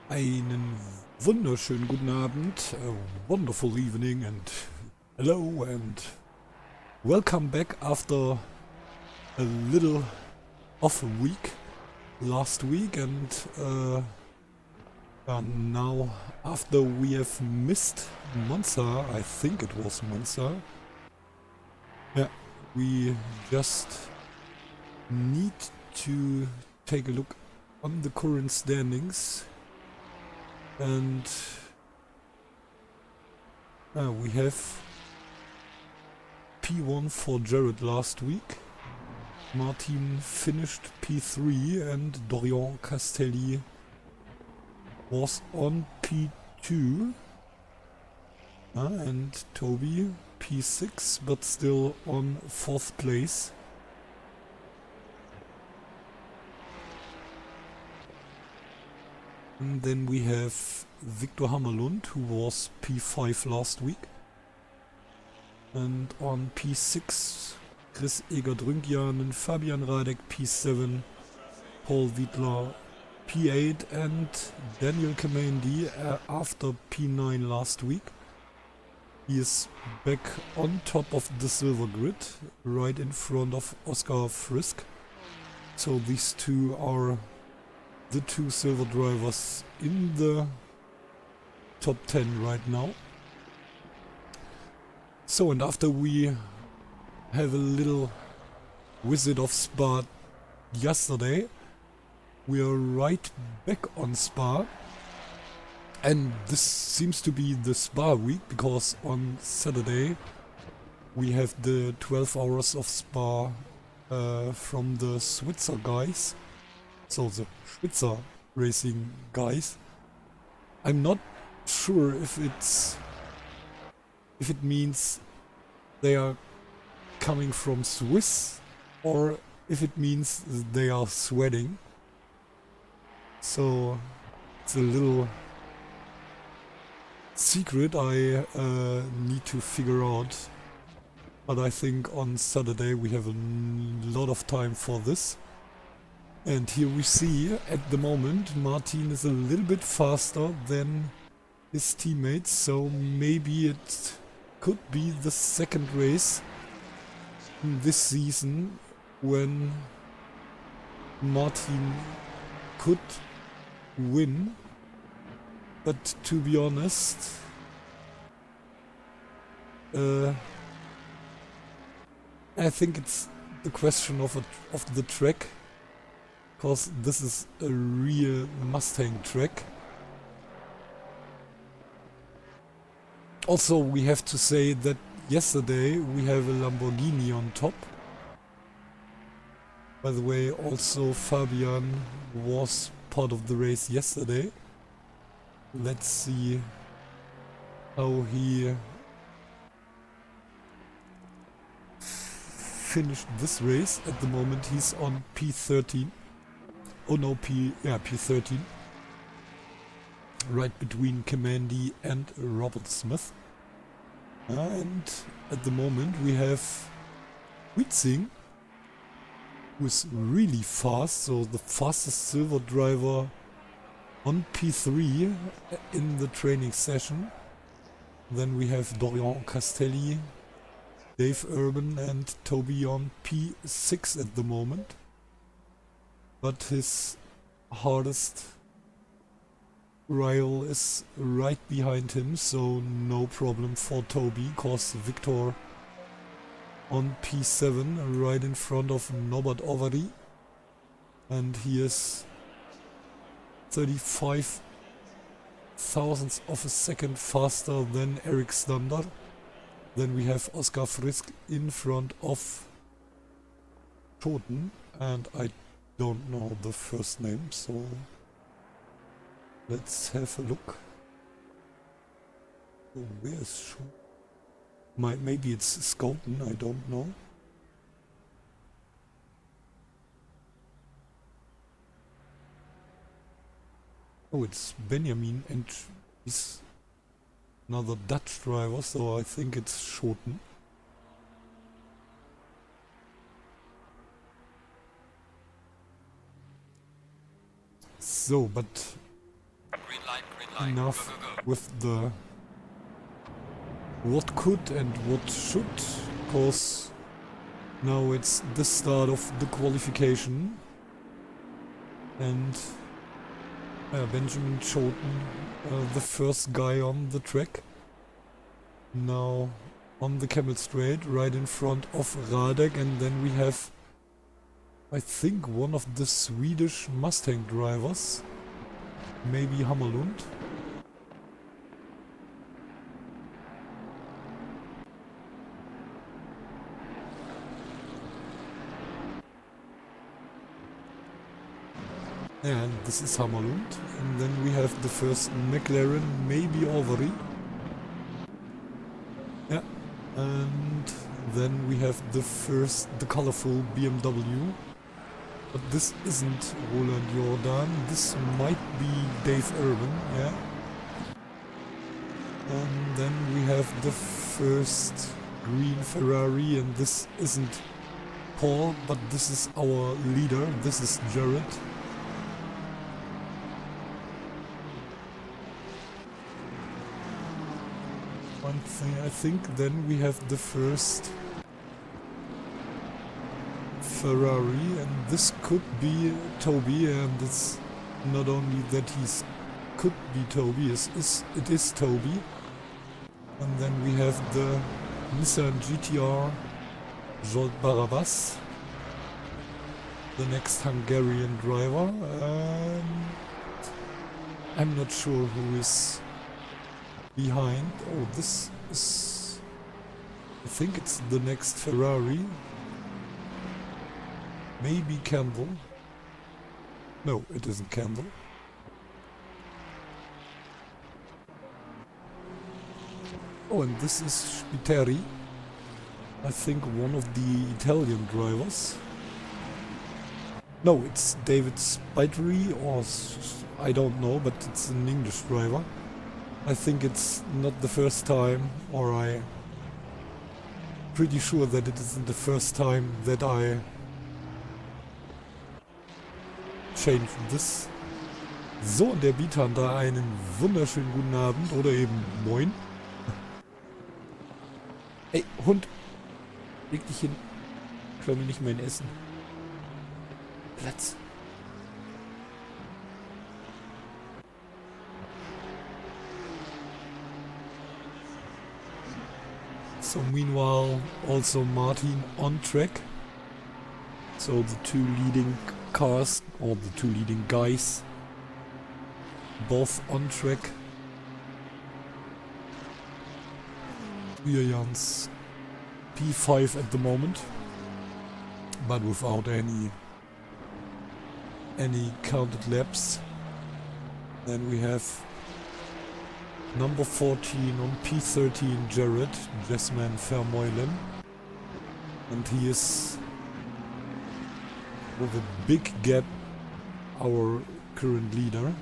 Einen wunderschönen guten Abend, a wonderful evening, and hello and welcome back after a little off week last week, and now after we have missed Monza, I think it was Monza, yeah, we just need to take a look on the current standings. And we have P1 for Jared last week. Martin finished P3 and Dorian Castelli was on P2. And Toby P6 but still on 4th place. And then we have Victor Hammerlund, who was P5 last week. And on P6, Chris Eger-Drünkian and Fabian Radek P7, Paul Wiedler P8 and Daniel Kamendi after P9 last week. He is back on top of the silver grid, right in front of Oscar Frisk. So these two are the two silver drivers in the top 10 right now. So, and after we have a little visit of Spa yesterday, we are right back on Spa. And this seems to be the Spa week, because on Saturday we have the 12 hours of Spa from the Switzer guys. So the Switzer racing guys. I'm not sure if it means they are coming from Swiss or if it means they are sweating. So it's a little secret I need to figure out. But I think on Saturday we have a lot of time for this. And here we see, at the moment, Martin is a little bit faster than his teammates, so maybe it could be the second race this season when Martin could win. But to be honest, I think it's the question of the track. Because this is a real Mustang track. Also, we have to say that yesterday we have a Lamborghini on top. By the way, also Fabian was part of the race yesterday. Let's see how he finished this race. At the moment he's on P13. Oh no, P13. Right between Kamandi and Robert Smith. And at the moment we have Wietzing, who is really fast, so the fastest silver driver on P3 in the training session. Then we have Dorian Castelli, Dave Urban and Toby on P6 at the moment. But his hardest rival is right behind him, so no problem for Toby, cause Victor on P7 right in front of Norbert Overy, and he is 35 thousandths of a second faster than Eric Stander. Then we have Oscar Frisk in front of Schoten, and I don't know the first name, so let's have a look. Oh, where is Schoten? Maybe it's Schoten, I don't know. Oh, it's Benjamin, and he's another Dutch driver, so I think it's Schoten. So, but enough with the what could and what should, cause now it's the start of the qualification, and Benjamin Schoten, the first guy on the track, now on the Camel Straight, right in front of Radek, and then we have, I think, one of the Swedish Mustang drivers, maybe Hammerlund. And this is Hammerlund, and then we have the first McLaren, maybe Alvari. Yeah, and then we have the colorful BMW. But this isn't Roland Jordan, this might be Dave Urban, yeah. And then we have the first green Ferrari, and this isn't Paul, but this is our leader, this is Jared. One thing, I think then we have the first Ferrari, and this could be Toby, and it's not only that he's could be Toby, it is Toby. And then we have the Nissan GTR Jolt Barabas, the next Hungarian driver, and I'm not sure who is behind. Oh, this is, I think it's the next Ferrari. Maybe Campbell. No, it isn't Campbell. Oh, and this is Spiteri. I think one of the Italian drivers. No, it's David Spiteri, or I don't know, but it's an English driver. I think it's not the first time, or I'm pretty sure that it isn't the first time that I changed this. So, und der Beathunter, einen wunderschönen guten Abend oder eben Moin. Ey, Hund, leg dich hin. Klau mir nicht mein Essen. Platz. So meanwhile, also Martin on track. So the two leading cars, or the two leading guys, both on track. Jans P5 at the moment, but without any counted laps. Then we have number 14 on P13, Jared Jasmine Vermeulen, and he is with a big gap our current leader.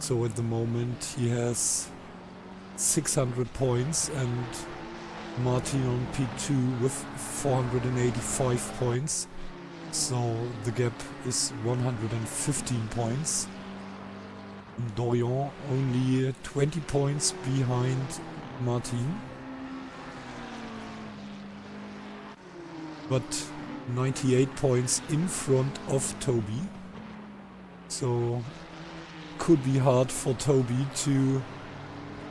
So at the moment he has 600 points, and Martin on P2 with 485 points. So the gap is 115 points. Dorian only 20 points behind Martin, but 98 points in front of Toby. So could be hard for Toby to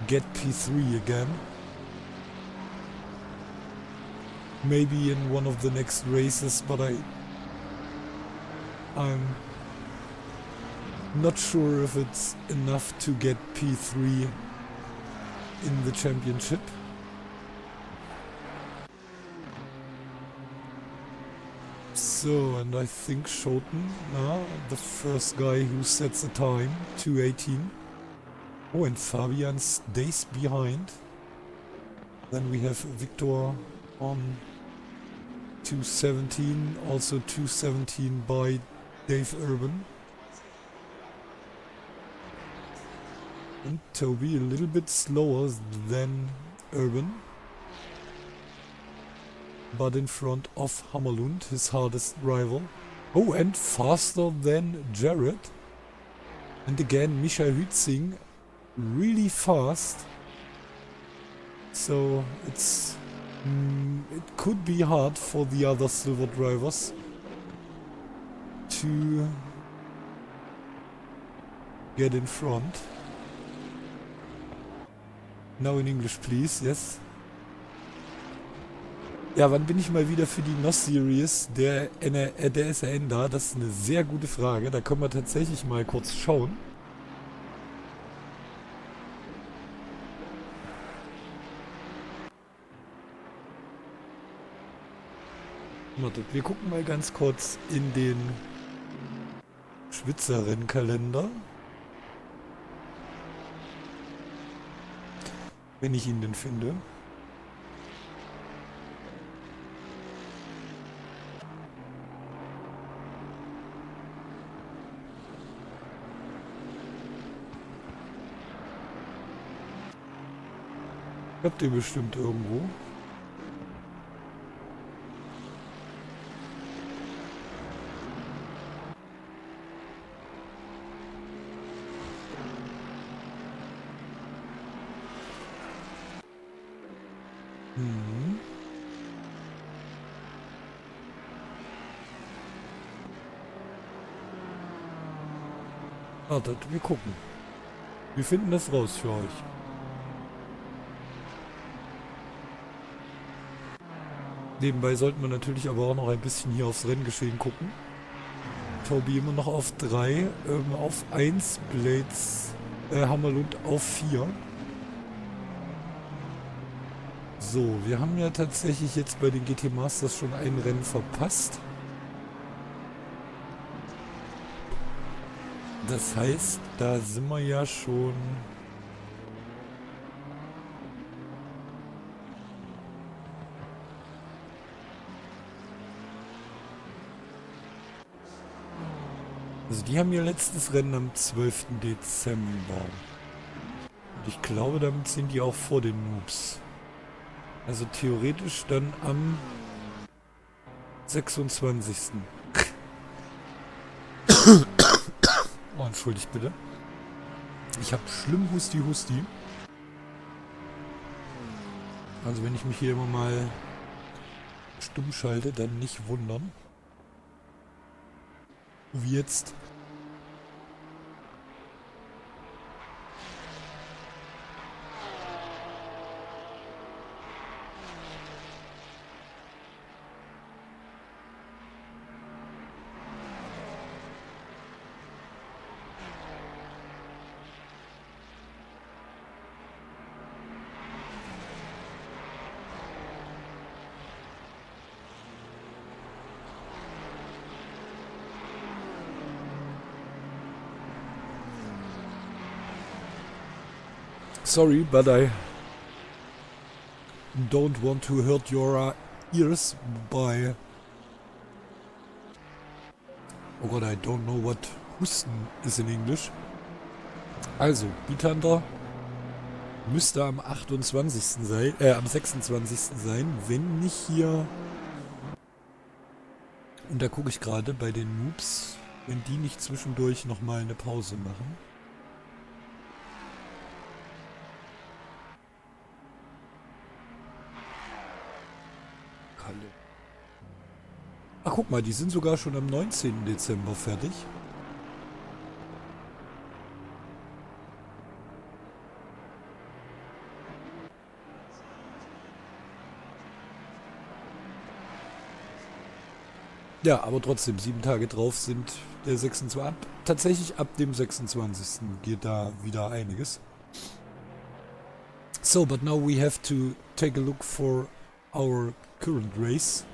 get P3 again. Maybe in one of the next races, but I'm not sure if it's enough to get P3 in the championship. So, and I think Schoten, the first guy who sets a time, 2:18. Oh, and Fabian stays behind. Then we have Victor on 2:17, also 2:17 by Dave Urban. And Toby a little bit slower than Urban, but in front of Hammerlund, his hardest rival. Oh, and faster than Jared. And again, Michael Hützing really fast. So it could be hard for the other silver drivers to get in front. Now in English, please. Yes. Ja, wann bin ich mal wieder für die NOS-Series der SRN da? Das ist eine sehr gute Frage. Da können wir tatsächlich mal kurz schauen. Wartet, wir gucken mal ganz kurz in den Schwitzer-Rennkalender. Wenn ich ihn denn finde. Habt ihr bestimmt irgendwo. Wartet, wir gucken. Wir finden das raus für euch. Nebenbei sollten wir natürlich aber auch noch ein bisschen hier aufs Renngeschehen gucken. Tobi immer noch auf 3, auf 1, Blades, Hammerlund auf 4. So, wir haben ja tatsächlich jetzt bei den GT Masters schon ein Rennen verpasst. Das heißt, da sind wir ja schon... Also die haben ihr letztes Rennen am 12. Dezember. Und ich glaube, damit sind die auch vor den Noobs. Also theoretisch dann am 26. Oh, entschuldigt bitte. Ich habe schlimm Husti. Also wenn ich mich hier immer mal stumm schalte, dann nicht wundern. Wie jetzt. Sorry, but I don't want to hurt your ears by... Oh God, I don't know what Husten is in English. Also, Beat Hunter müsste am 28. sein, am 26. sein, wenn nicht hier... Und da gucke ich gerade bei den Noobs, wenn die nicht zwischendurch nochmal eine Pause machen. Ach, guck mal, die sind sogar schon am 19. Dezember fertig. Ja, aber trotzdem, 7 Tage drauf sind der 26. Tatsächlich ab dem 26. geht da wieder einiges. So, but now we have to take a look for our current race.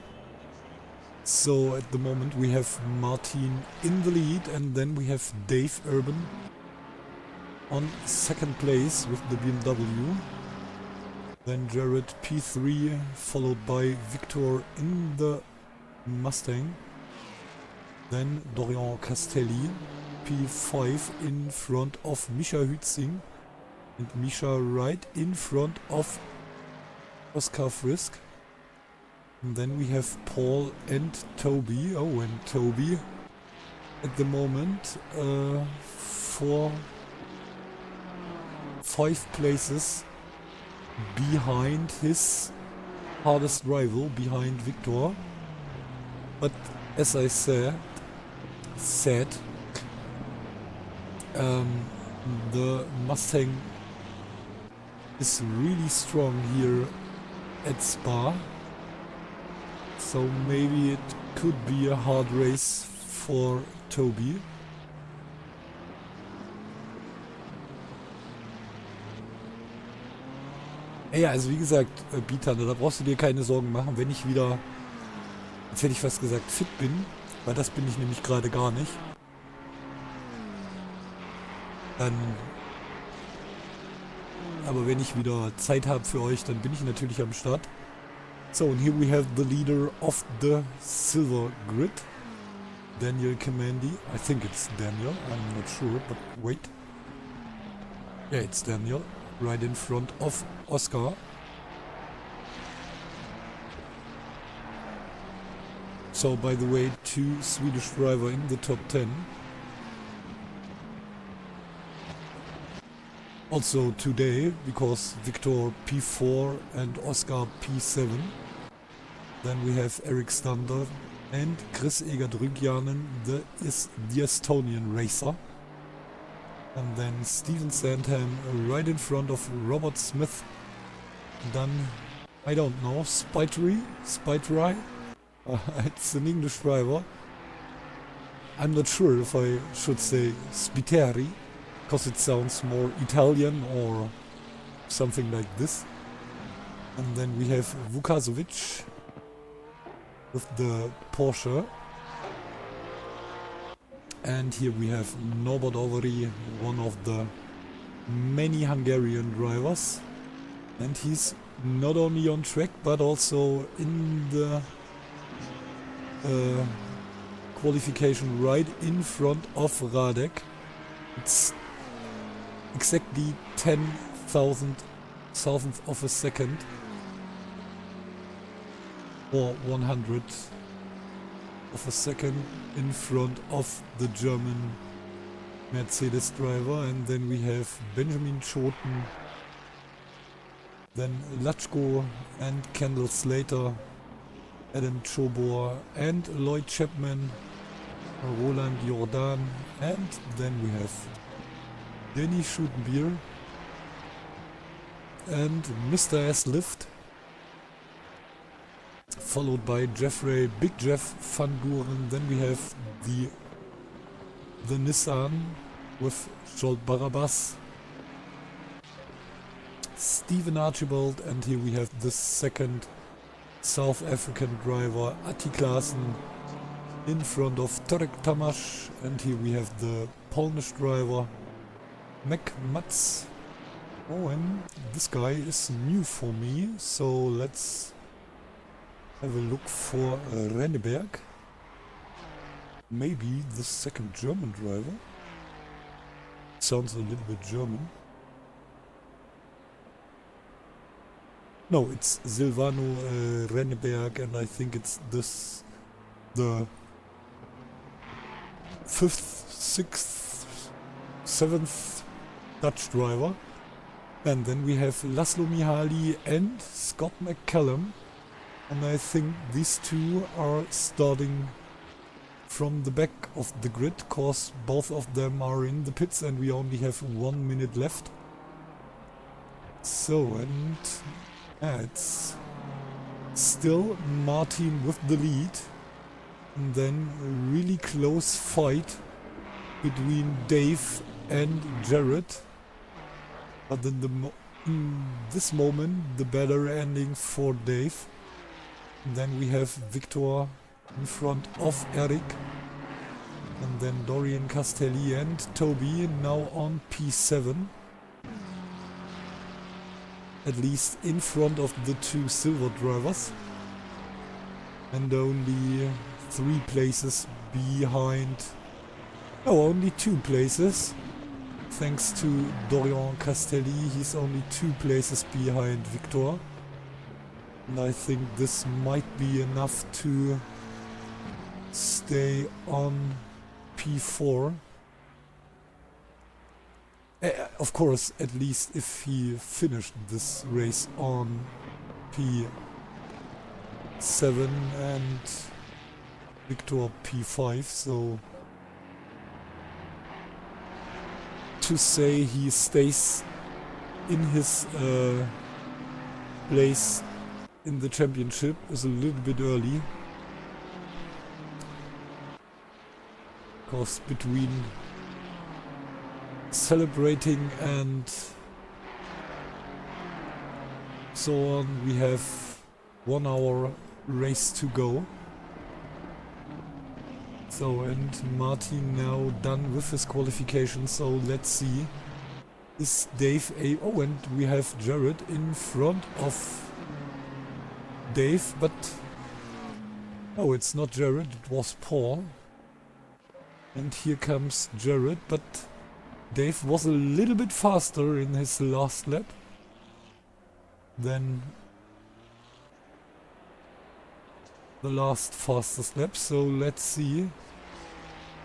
So at the moment we have Martin in the lead, and then we have Dave Urban on second place with the BMW. Then Jared P3, followed by Victor in the Mustang. Then Dorian Castelli, P5 in front of Misha Hützing. And Misha right in front of Oscar Frisk. And then we have Paul and Toby. Oh, and Toby at the moment 5 places behind his hardest rival, behind Victor. But as I said, the Mustang is really strong here at Spa, so maybe it could be a hard race for Toby. Ja, also wie gesagt, Beatthunder, da brauchst du dir keine Sorgen machen, wenn ich wieder, jetzt hätte ich fast gesagt, fit bin, weil das bin ich nämlich gerade gar nicht. Dann, aber wenn ich wieder Zeit habe für euch, dann bin ich natürlich am Start. So, and here we have the leader of the silver grid, Daniel Kamandi. I think it's Daniel, I'm not sure, but wait. Yeah, it's Daniel, right in front of Oscar. So, by the way, 2 Swedish drivers in the top 10. Also today, because Victor P4 and Oscar P7. Then we have Eric Stander and Chris Eger-Drygjanen, the Estonian racer. And then Steven Sandham right in front of Robert Smith. Then, I don't know, Spitry? It's an English driver. I'm not sure if I should say Spiteri, because it sounds more Italian or something like this. And then we have Vukasovic with the Porsche. And here we have Norbert Overy, one of the many Hungarian drivers. And he's not only on track, but also in the qualification right in front of Radek. It's exactly 10,000th of a second, or 100th of a second in front of the German Mercedes driver. And then we have Benjamin Schoten, then Latchko and Kendall Slater, Adam Chobor and Lloyd Chapman, Roland Jordan, and then we have Denny Schutenbier and Mr. S. Lift, followed by Jeffrey Big Jeff Van Buren. Then we have the Nissan with Jolt Barabas, Stephen Archibald, and here we have the second South African driver Atti Klaassen in front of Torek Tamash, and here we have the Polish driver Mac Mats. Oh, and this guy is new for me, so let's have a look for Renneberg. Maybe the second German driver. Sounds a little bit German. No, it's Silvano Renneberg, and I think it's this, the 5th, 6th, 7th Dutch driver. And then we have Laszlo Mihaly and Scott McCallum, and I think these two are starting from the back of the grid, cause both of them are in the pits and we only have 1 minute left. So, and it's still Martin with the lead, and then a really close fight between Dave and Jared. But in this moment, the better ending for Dave. And then we have Victor in front of Eric. And then Dorian Castelli and Toby now on P7. At least in front of the 2 silver drivers. And only 3 places behind. No, only 2 places. Thanks to Dorian Castelli, he's only 2 places behind Victor. And I think this might be enough to stay on P4. Of course, at least if he finished this race on P7 and Victor P5, so to say he stays in his place in the championship is a little bit early. Because between celebrating and so on, we have 1 hour race to go. So, and Martin now done with his qualification, so let's see. Is Dave a... Oh, and we have Jared in front of Dave, but... Oh, it's not Jared, it was Paul. And here comes Jared, but Dave was a little bit faster in his last lap than the last fastest lap, so let's see.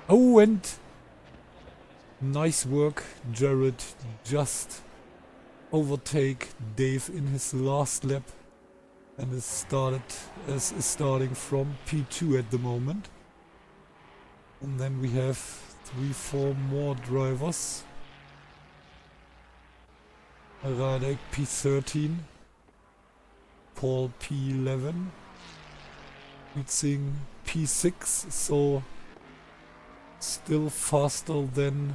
Oh, and nice work, Jared, just overtake Dave in his last lap and is starting from P2 at the moment. And then we have 3-4 more drivers. Radek P13, Paul P11, Witzing P6, so still faster than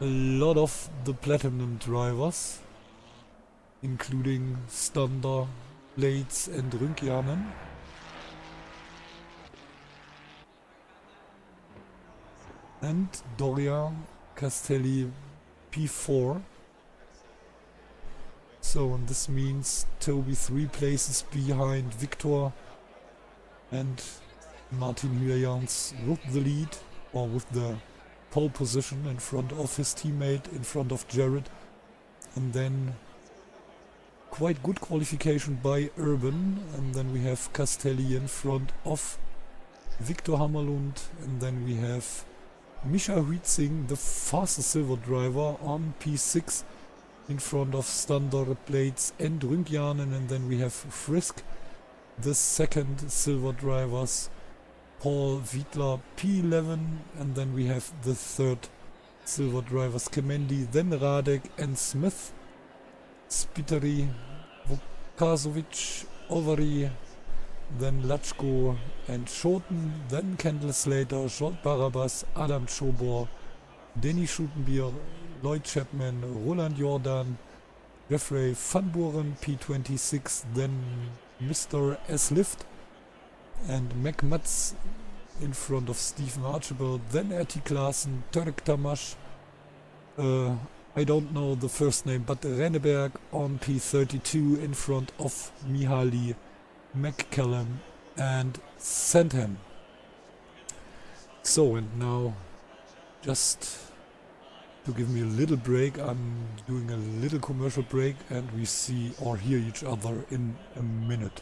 a lot of the platinum drivers, including Stander, Blades and Rynkianen. And Doria Castelli P4. So, and this means Toby 3 places behind Victor and Martin Huyans with the lead, or with the pole position in front of his teammate, in front of Jared. And then quite good qualification by Urban, and then we have Castelli in front of Victor Hammerlund, and then we have Misha Huitzing, the fastest silver driver, on P6 in front of Stander, Blades and Rynkianen, and then we have Frisk, the second silver drivers, Paul Wiedler P11, and then we have the third silver drivers, Kemendi, then Radek and Smith, Spiteri, Vukasovic, Overy, then Lachko and Schoten, then Kendall Slater, Jolt Barabas, Adam Chobor, Denny Schutenbier, Lloyd Chapman, Roland Jordan, Jeffrey Van Buren, P26, then Mr. S. Lift, and Mac Matz in front of Stephen Archibald, then Erti Klaassen, Turk Tamash, I don't know the first name, but Renneberg on P32 in front of Mihaly, McCallum and Sandham. So, and now, just to give me a little break, I'm doing a little commercial break, and we see or hear each other in a minute.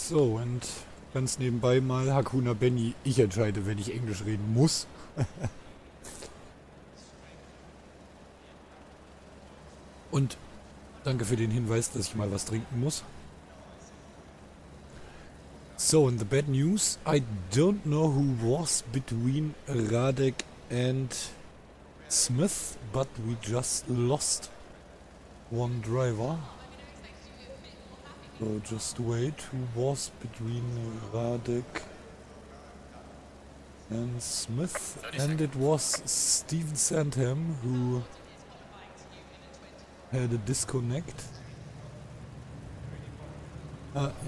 So, und ganz nebenbei mal Hakuna Benny, ich entscheide, wenn ich Englisch reden muss. Und danke für den Hinweis, dass ich mal was trinken muss. So, in the bad news, I don't know who was between Radek and Smith, but we just lost one driver. So just wait, who was between Radek and Smith? And it was Steven Sandham who had a disconnect.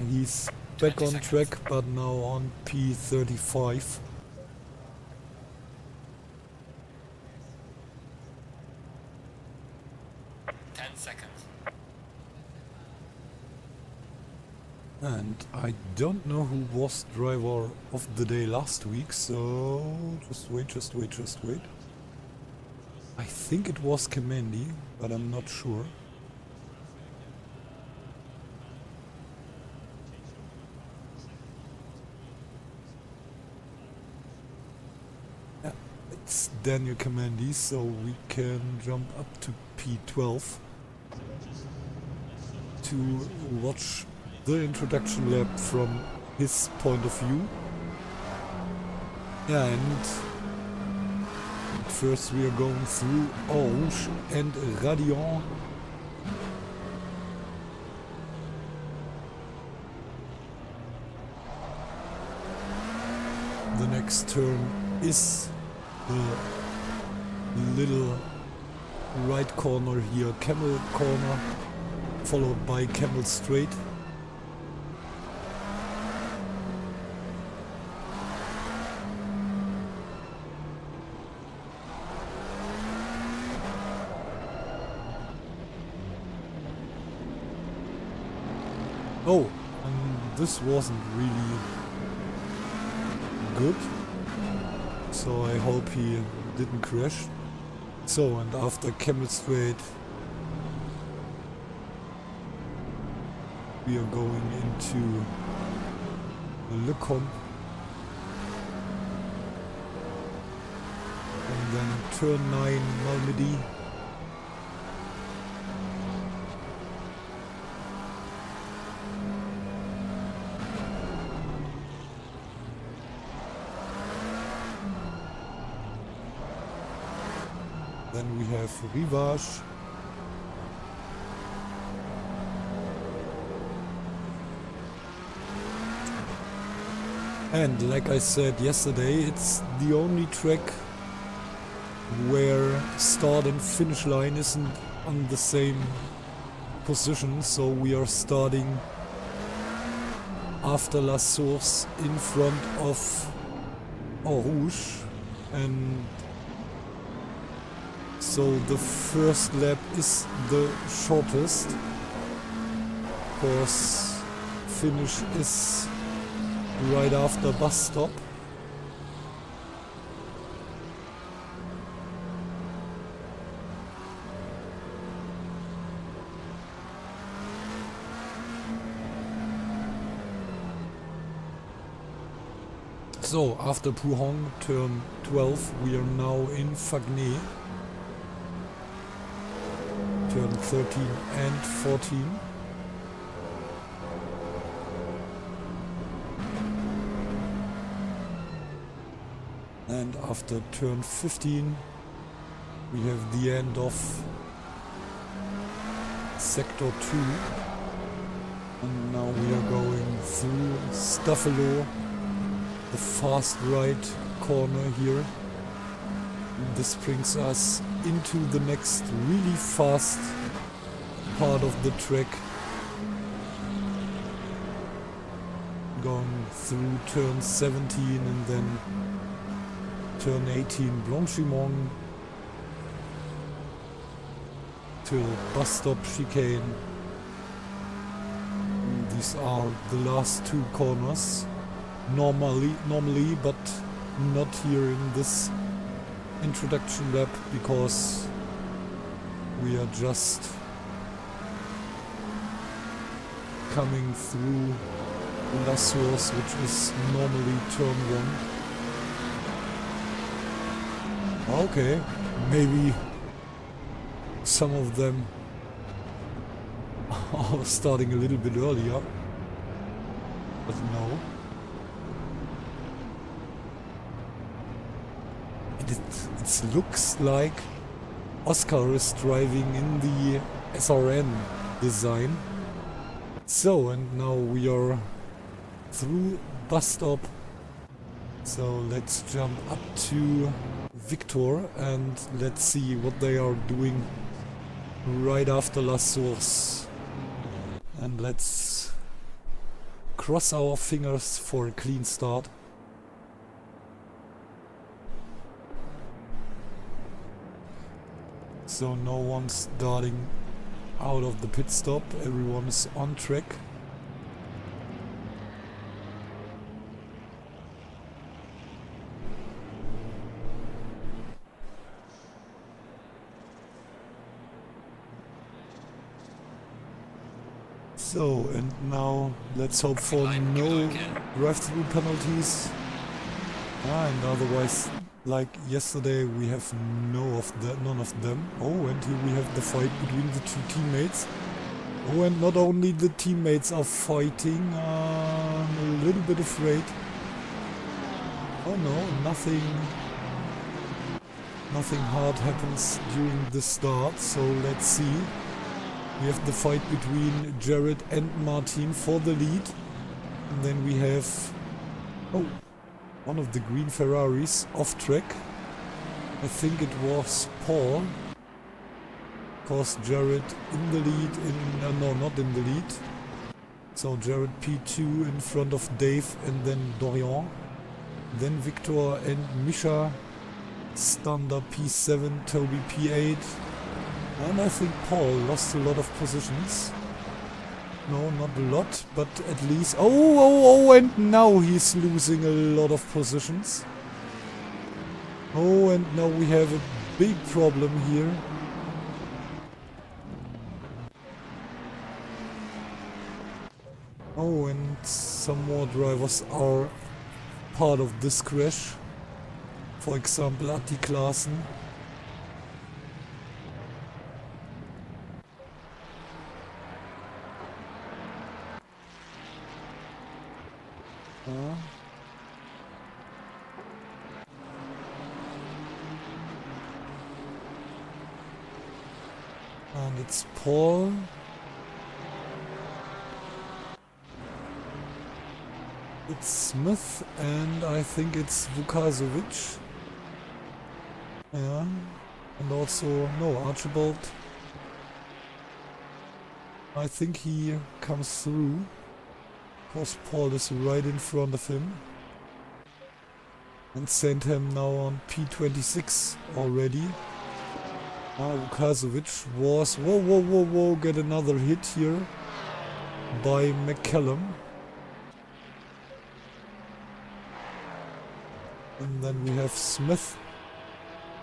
He's back on track, but now on P35. And I don't know who was driver of the day last week, so just wait. I think it was Kemendi, but I'm not sure. Yeah, it's Daniel Kemendi, so we can jump up to P12 to watch the introduction lap from his point of view. Yeah, and first we are going through Orange and Radion. The next turn is the little right corner here, Camel corner, followed by Camel Straight. Oh, and this wasn't really good, so I hope he didn't crash. So, and after Camel Straight we are going into Le Comp, and then turn 9 Malmedy. Then we have Rivage. And like I said yesterday, it's the only track where start and finish line isn't on the same position, so we are starting after La Source in front of Eau Rouge, and so the first lap is the shortest, because finish is right after bus stop. So after Pouhong, turn 12, we are now in Fagné. Turn 13 and 14. And after turn 15 we have the end of sector 2. And now we are going through Staffelo, the fast right corner here. This brings us into the next really fast part of the track. Going through turn 17 and then turn 18 Blanchimont till bus stop chicane. These are the last two corners. Normally, but not here in this introduction lap, because we are just coming through La Source, which is normally turn 1. Okay, maybe some of them starting a little bit earlier. But no. And it looks like Oscar is driving in the SRN design. So, and now we are through bus stop. So let's jump up to Victor and let's see what they are doing right after La Source. And let's cross our fingers for a clean start. So no one's darting out of the pit stop, everyone is on track. So, and now let's hope for no drive-through penalties. And otherwise, like yesterday, we have none of them. Oh, and here we have the fight between the two teammates. Oh, and not only the teammates are fighting, I'm a little bit afraid. Oh no, nothing hard happens during the start, so let's see. We have the fight between Jared and Martin for the lead. And then we have one of the green Ferraris off track. I think it was Paul. Of course, Jared in the lead, no, not in the lead. So Jared P2 in front of Dave and then Dorian. Then Victor and Misha. Stander P7, Toby P8. And I think Paul lost a lot of positions. No, not a lot, but at least... Oh, and now he's losing a lot of positions. Oh, and now we have a big problem here. Oh, and some more drivers are part of this crash. For example, Atti Klaassen. And it's Paul. It's Smith and I think it's Vukasovic. Yeah. And also, no, Archibald. I think he comes through. Of course, Paul is right in front of him. And Sandham now on P26 already. Vukasovic was... Whoa, get another hit here by McCallum. And then we have Smith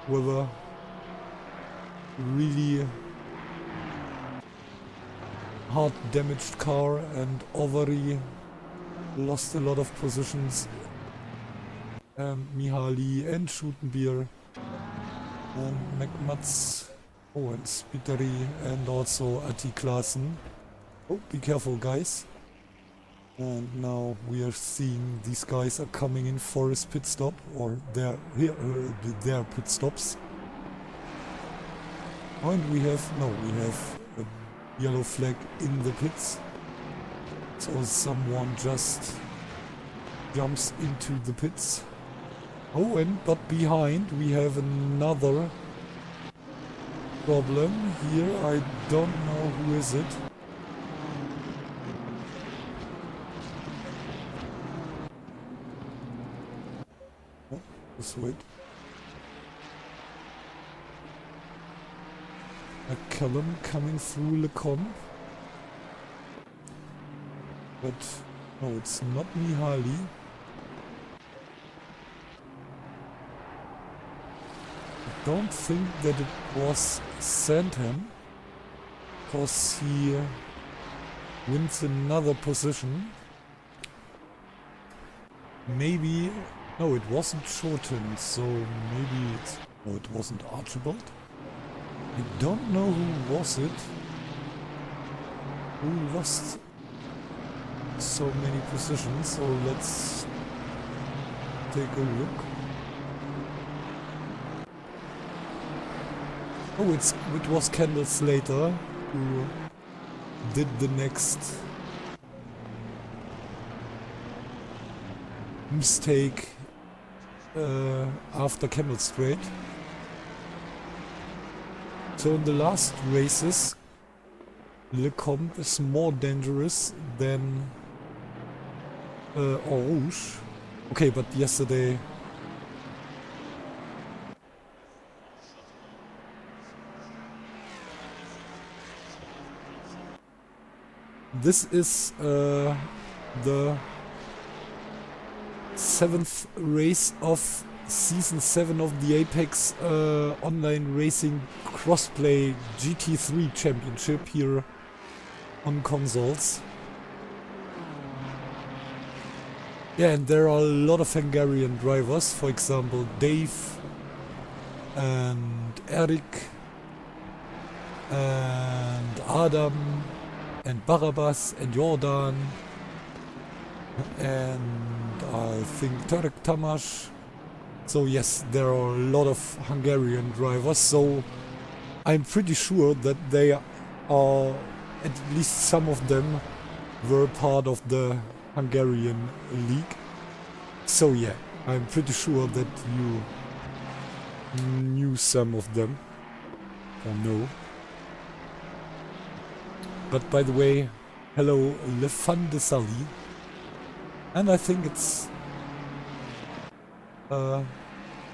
with a really hard damaged car, and Ovary lost a lot of positions. Mihaly and Schutenbier and McMats, and Spiteri and also Atti Klaassen. Oh, be careful guys. And now we are seeing these guys are coming in for his pit stop, or their pit stops. And we have a yellow flag in the pits. So someone just jumps into the pits. Oh, but behind we have another problem here. I don't know who is it. Just wait. McCallum coming through Lecombe. But no, it's not Mihaly. I don't think that it was Sandham, because he wins another position. Maybe... No, it wasn't Shorten, so maybe it's... No, it wasn't Archibald. I don't know who was it. who lost so many positions, so let's take a look. Oh, it was Kendall Slater who did the next mistake after Kendall Strait. So in the last races, Lecomte is more dangerous than Eau Rouge. Okay, but yesterday this is the 7th race of Season 7 of the Apex Online Racing Crossplay GT3 Championship here on consoles. Yeah, and there are a lot of Hungarian drivers, for example Dave and Eric and Adam and Barabbas and Jordan and I think Turek Tamás. So yes, there are a lot of Hungarian drivers, so I'm pretty sure that they are, at least some of them were part of the Hungarian league. So yeah, I'm pretty sure that you knew some of them, or no. But by the way, hello Le Fan de Sally. And I think it's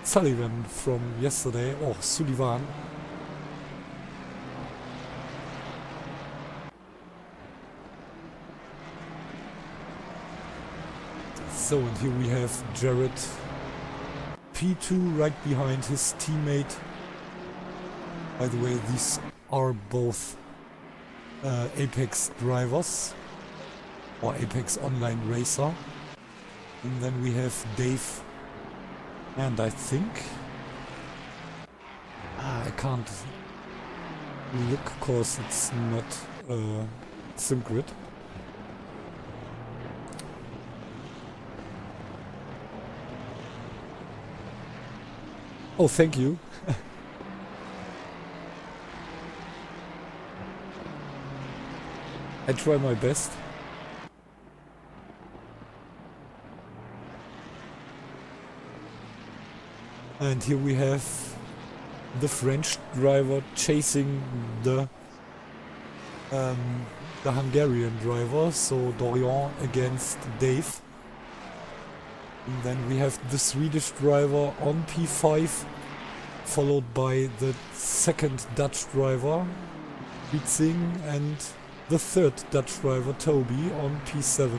Sullivan from yesterday, or Sullivan. So, and here we have Jared P2 right behind his teammate. By the way, these are both Apex drivers, or Apex Online Racer. And then we have Dave, and I think I can't look cause it's not SimGrid. Oh, thank you. I try my best. And here we have the French driver chasing the Hungarian driver, so Dorian against Dave. And then we have the Swedish driver on P5, followed by the second Dutch driver, Witzing, and the third Dutch driver, Toby, on P7.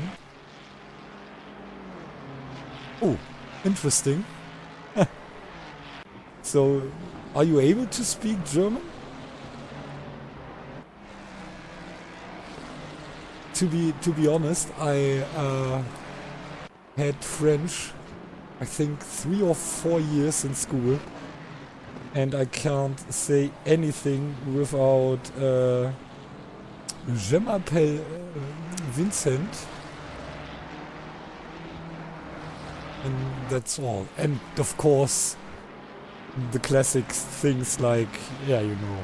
Oh, interesting. So, are you able to speak German? To be honest, I had French, I think 3 or 4 years in school, and I can't say anything without Je m'appelle Vincent, and that's all. And of course, the classic things like, yeah, you know,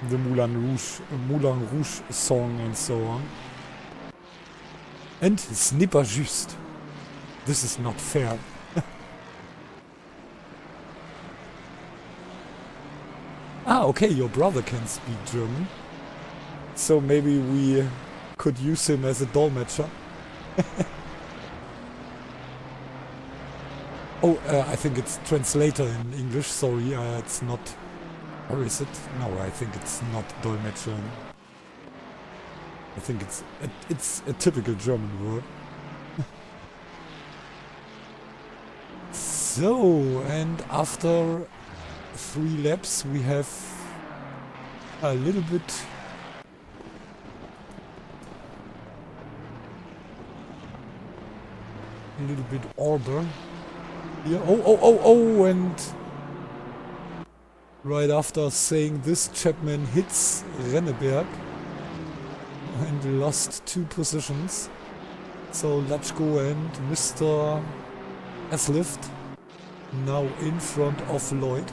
the Moulin Rouge song and so on. And ce n'est pas juste. This is not fair. Ah, okay, your brother can speak German. So maybe we could use him as a dolmetscher. Oh, I think it's translator in English, sorry, it's not... Or is it? No, I think it's not Dolmetscher. I think it's a typical German word. So, and after 3 laps we have a little bit order here. Oh, and Right after saying this, Chapman hits Renneberg and lost 2 positions. So Latchko and Mr. Aslift now in front of Lloyd.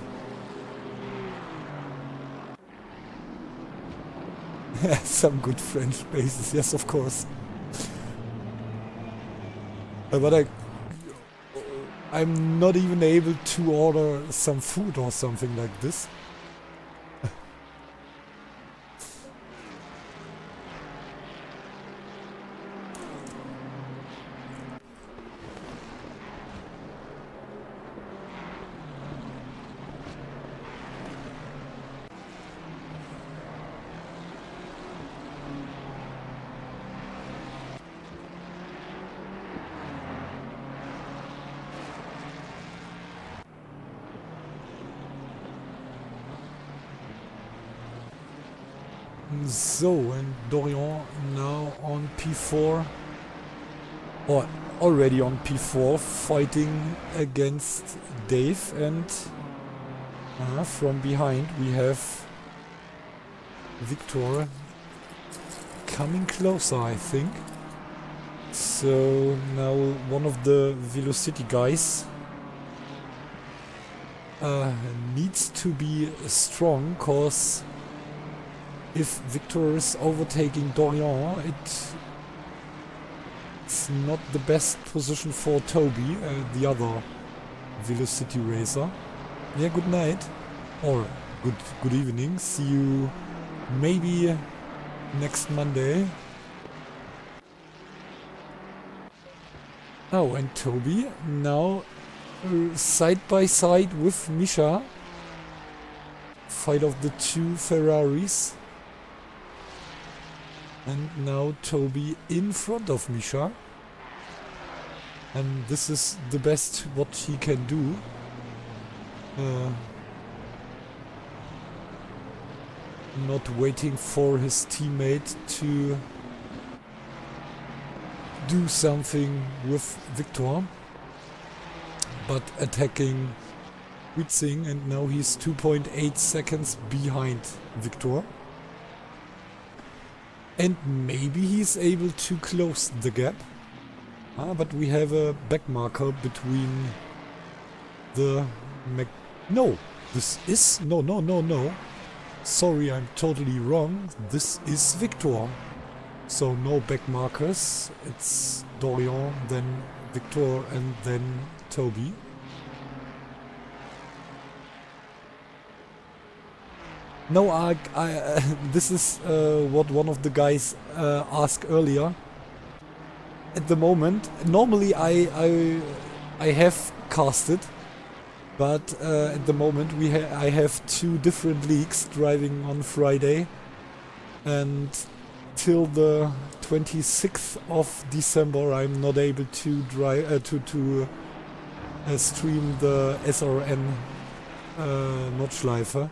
Some good French bases, yes, of course. But I'm not even able to order some food or something like this. So, and Dorian now on P4, or already on P4, fighting against Dave, and from behind we have Victor coming closer, I think. So now one of the Velocity guys needs to be strong, cause if Victor is overtaking Dorian, it's not the best position for Toby, the other Velocity racer. Yeah, good night. Or good evening. See you maybe next Monday. Oh, and Toby now side by side with Misha. Fight of the 2 Ferraris. And now Toby in front of Misha. And this is the best what he can do. Not waiting for his teammate to do something with Victor, but attacking Witzing, and now he's 2.8 seconds behind Victor. And maybe he's able to close the gap. But we have a back marker between the... No! This is... No. Sorry, I'm totally wrong. This is Victor. So no back markers. It's Dorian, then Victor, and then Toby. No, this is what one of the guys asked earlier. At the moment, normally I have casted, but at the moment I have 2 different leagues driving on Friday, and till the 26th of December I'm not able to drive to stream the SRN Notchleife.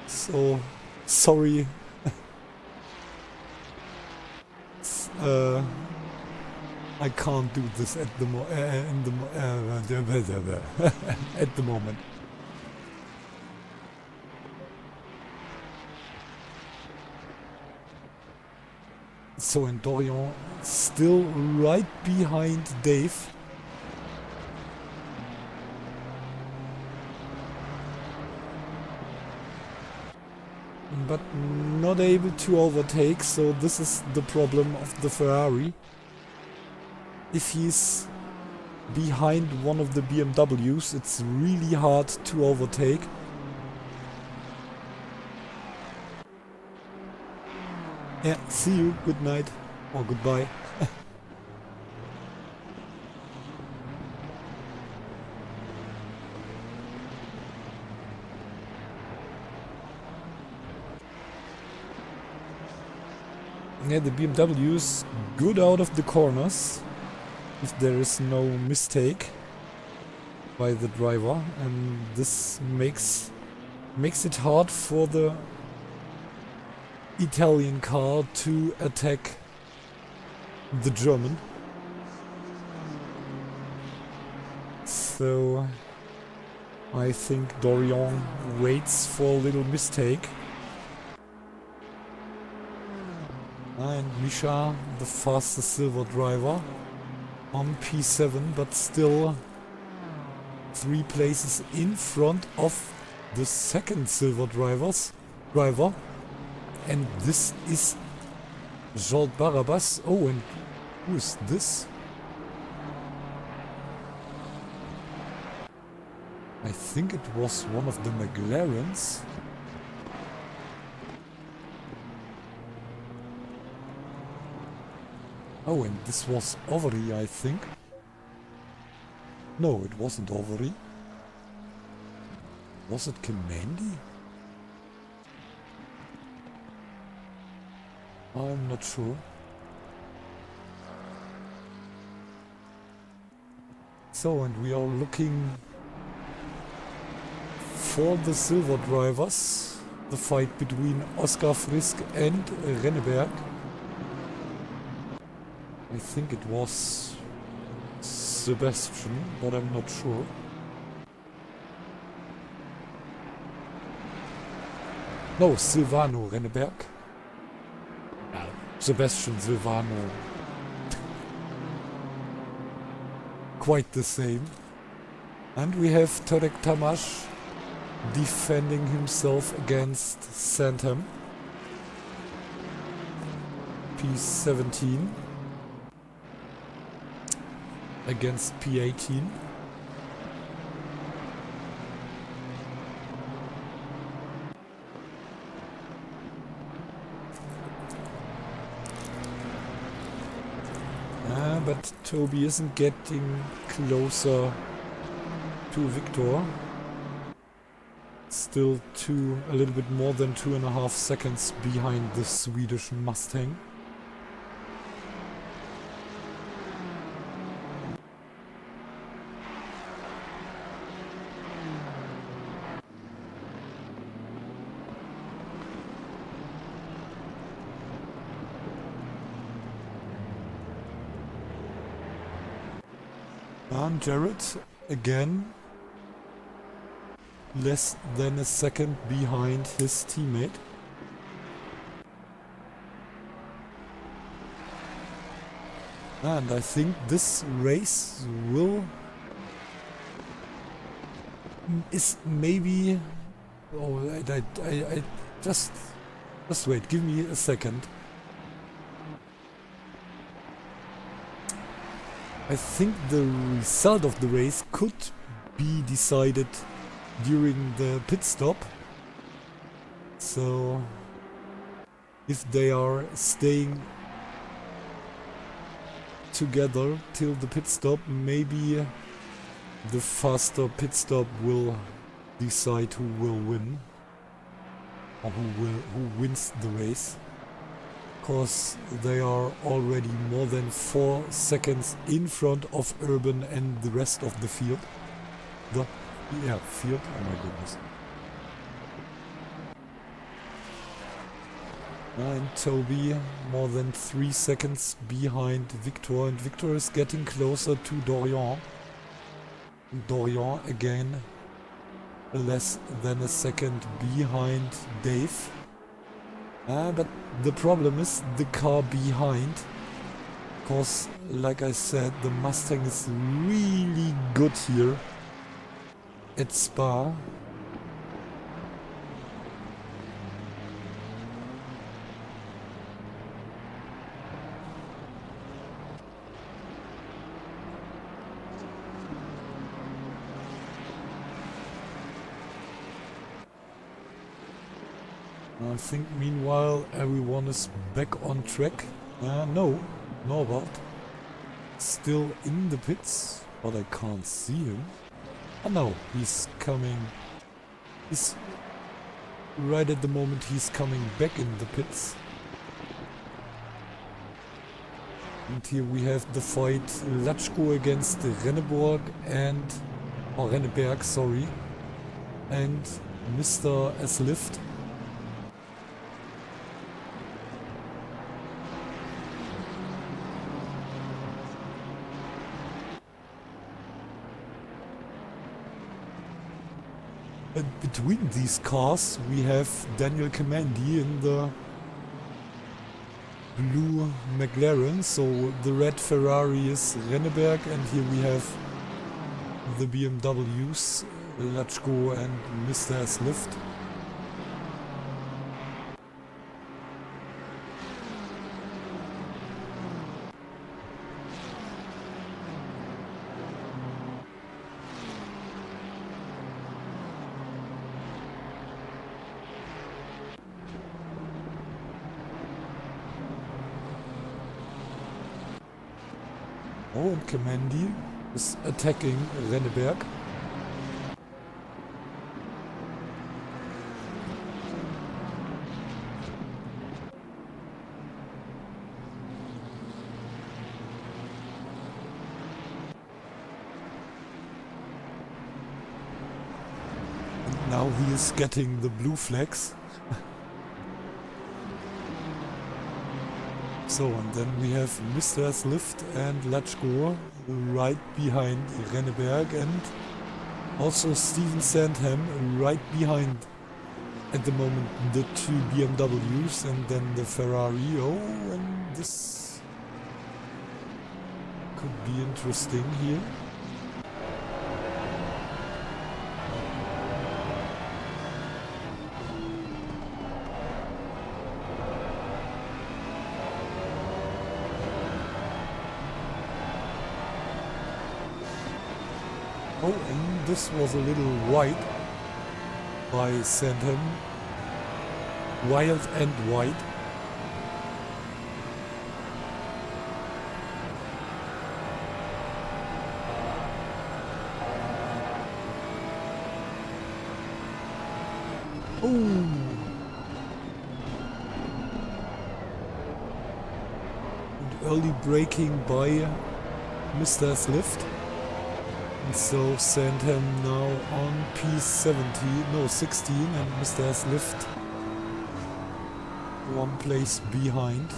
So, sorry. I can't do this at the at the moment. So, and Dorian still right behind Dave. But not able to overtake, so this is the problem of the Ferrari. If he's behind one of the BMWs, it's really hard to overtake. Yeah, see you, good night, or goodbye. Yeah, the BMW is good out of the corners, if there is no mistake by the driver, and this makes it hard for the Italian car to attack the German. I think Dorian waits for a little mistake. And Misha, the fastest silver driver, on P7, but still 3 places in front of the second silver driver. And this is Jolt Barabas. Oh, and who is this? I think it was one of the McLarens. Oh, and this was Overy, I think. No, it wasn't Overy. Was it Kimandi? I'm not sure. So, and we are looking for the silver drivers. The fight between Oskar Frisk and Renneberg. I think it was Sebastian, but I'm not sure. No, Silvano Renneberg. Sebastian Silvano. Quite the same. And we have Tarek Tamash defending himself against Sandham. P17 against P18. But Toby isn't getting closer to Victor. Still a little bit more than 2.5 seconds behind the Swedish Mustang. And Jared, again, less than a second behind his teammate. And I think this race is maybe... Oh, I just wait, give me a second. I think the result of the race could be decided during the pit stop. So if they are staying together till the pit stop, maybe the faster pit stop will decide who will win or who wins the race. Because they are already more than 4 seconds in front of Urban and the rest of the field. Field, oh my goodness. And Toby more than 3 seconds behind Victor, and Victor is getting closer to Dorian. Dorian again less than a second behind Dave. But the problem is the car behind, because like I said, the Mustang is really good here at Spa. I think meanwhile everyone is back on track. No, Norbert still in the pits, but I can't see him. Oh no, he's coming. He's right at the moment he's coming back in the pits. And here we have the fight Latschko against Renneberg and Renneberg, sorry, and Mr. S-Lift. And between these cars we have Daniel Kamandi in the blue McLaren, so the red Ferrari is Renneberg, and here we have the BMWs, Latchko and Mr. Slift. Oh, and Kamandi is attacking Renneberg. And now he is getting the blue flags. So, and then we have Mr. Slift and Latchko right behind Renneberg, and also Steven Sandham right behind at the moment the two BMWs and then the Ferrari. Oh, and this could be interesting here. Oh, and this was a little wide by Sandham. Wild and wide. Oh! And early braking by Mr. Slift. And so Sandham now on P17, no 16, and Mr. Slift one place behind.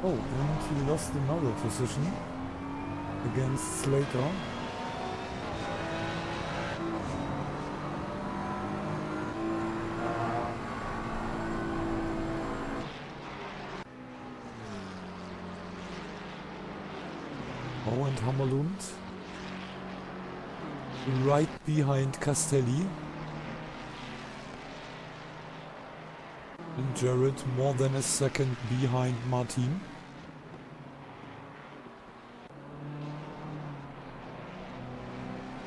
Oh, and he lost another position against Slater. Oh, and Hammerlund right behind Castelli. And Jared more than a second behind Martin.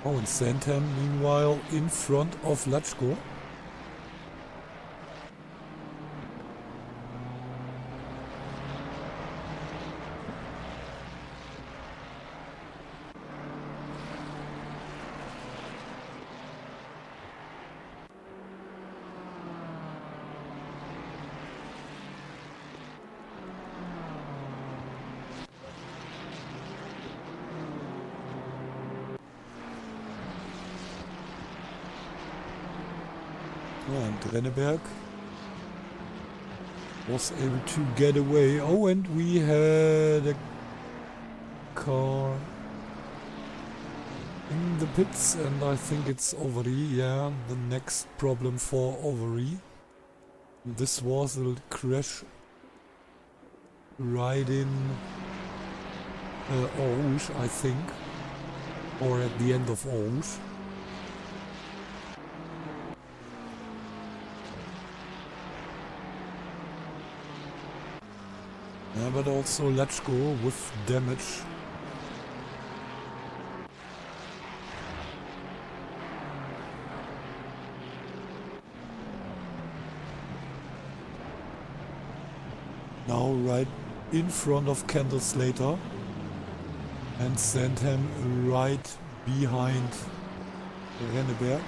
Oh, and Sandham meanwhile in front of Latchko. And Renneberg was able to get away. Oh, and we had a car in the pits, and I think it's Overy. Yeah, the next problem for Overy. This was a crash right in Aarhus, I think, or at the end of Aarhus. Yeah, but also Latchko with damage. Now right in front of Kendall Slater, and Sandham right behind Renneberg.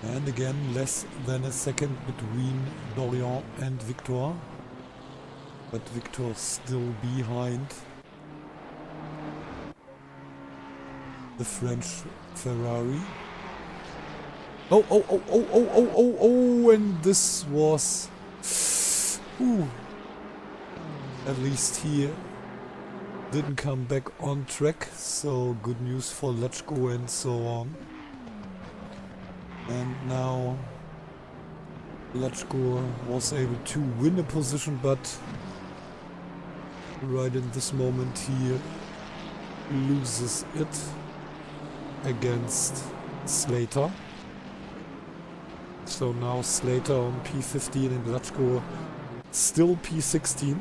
And again, less than a second between Dorian and Victor. But Victor still behind the French Ferrari. Oh, oh, oh, oh, oh, oh, oh, oh, and this was... Ooh. At least he didn't come back on track, so good news for Lechko and so on. And now Lechko was able to win a position, but right in this moment he loses it against Slater. So now Slater on P15 and Lechko still P16.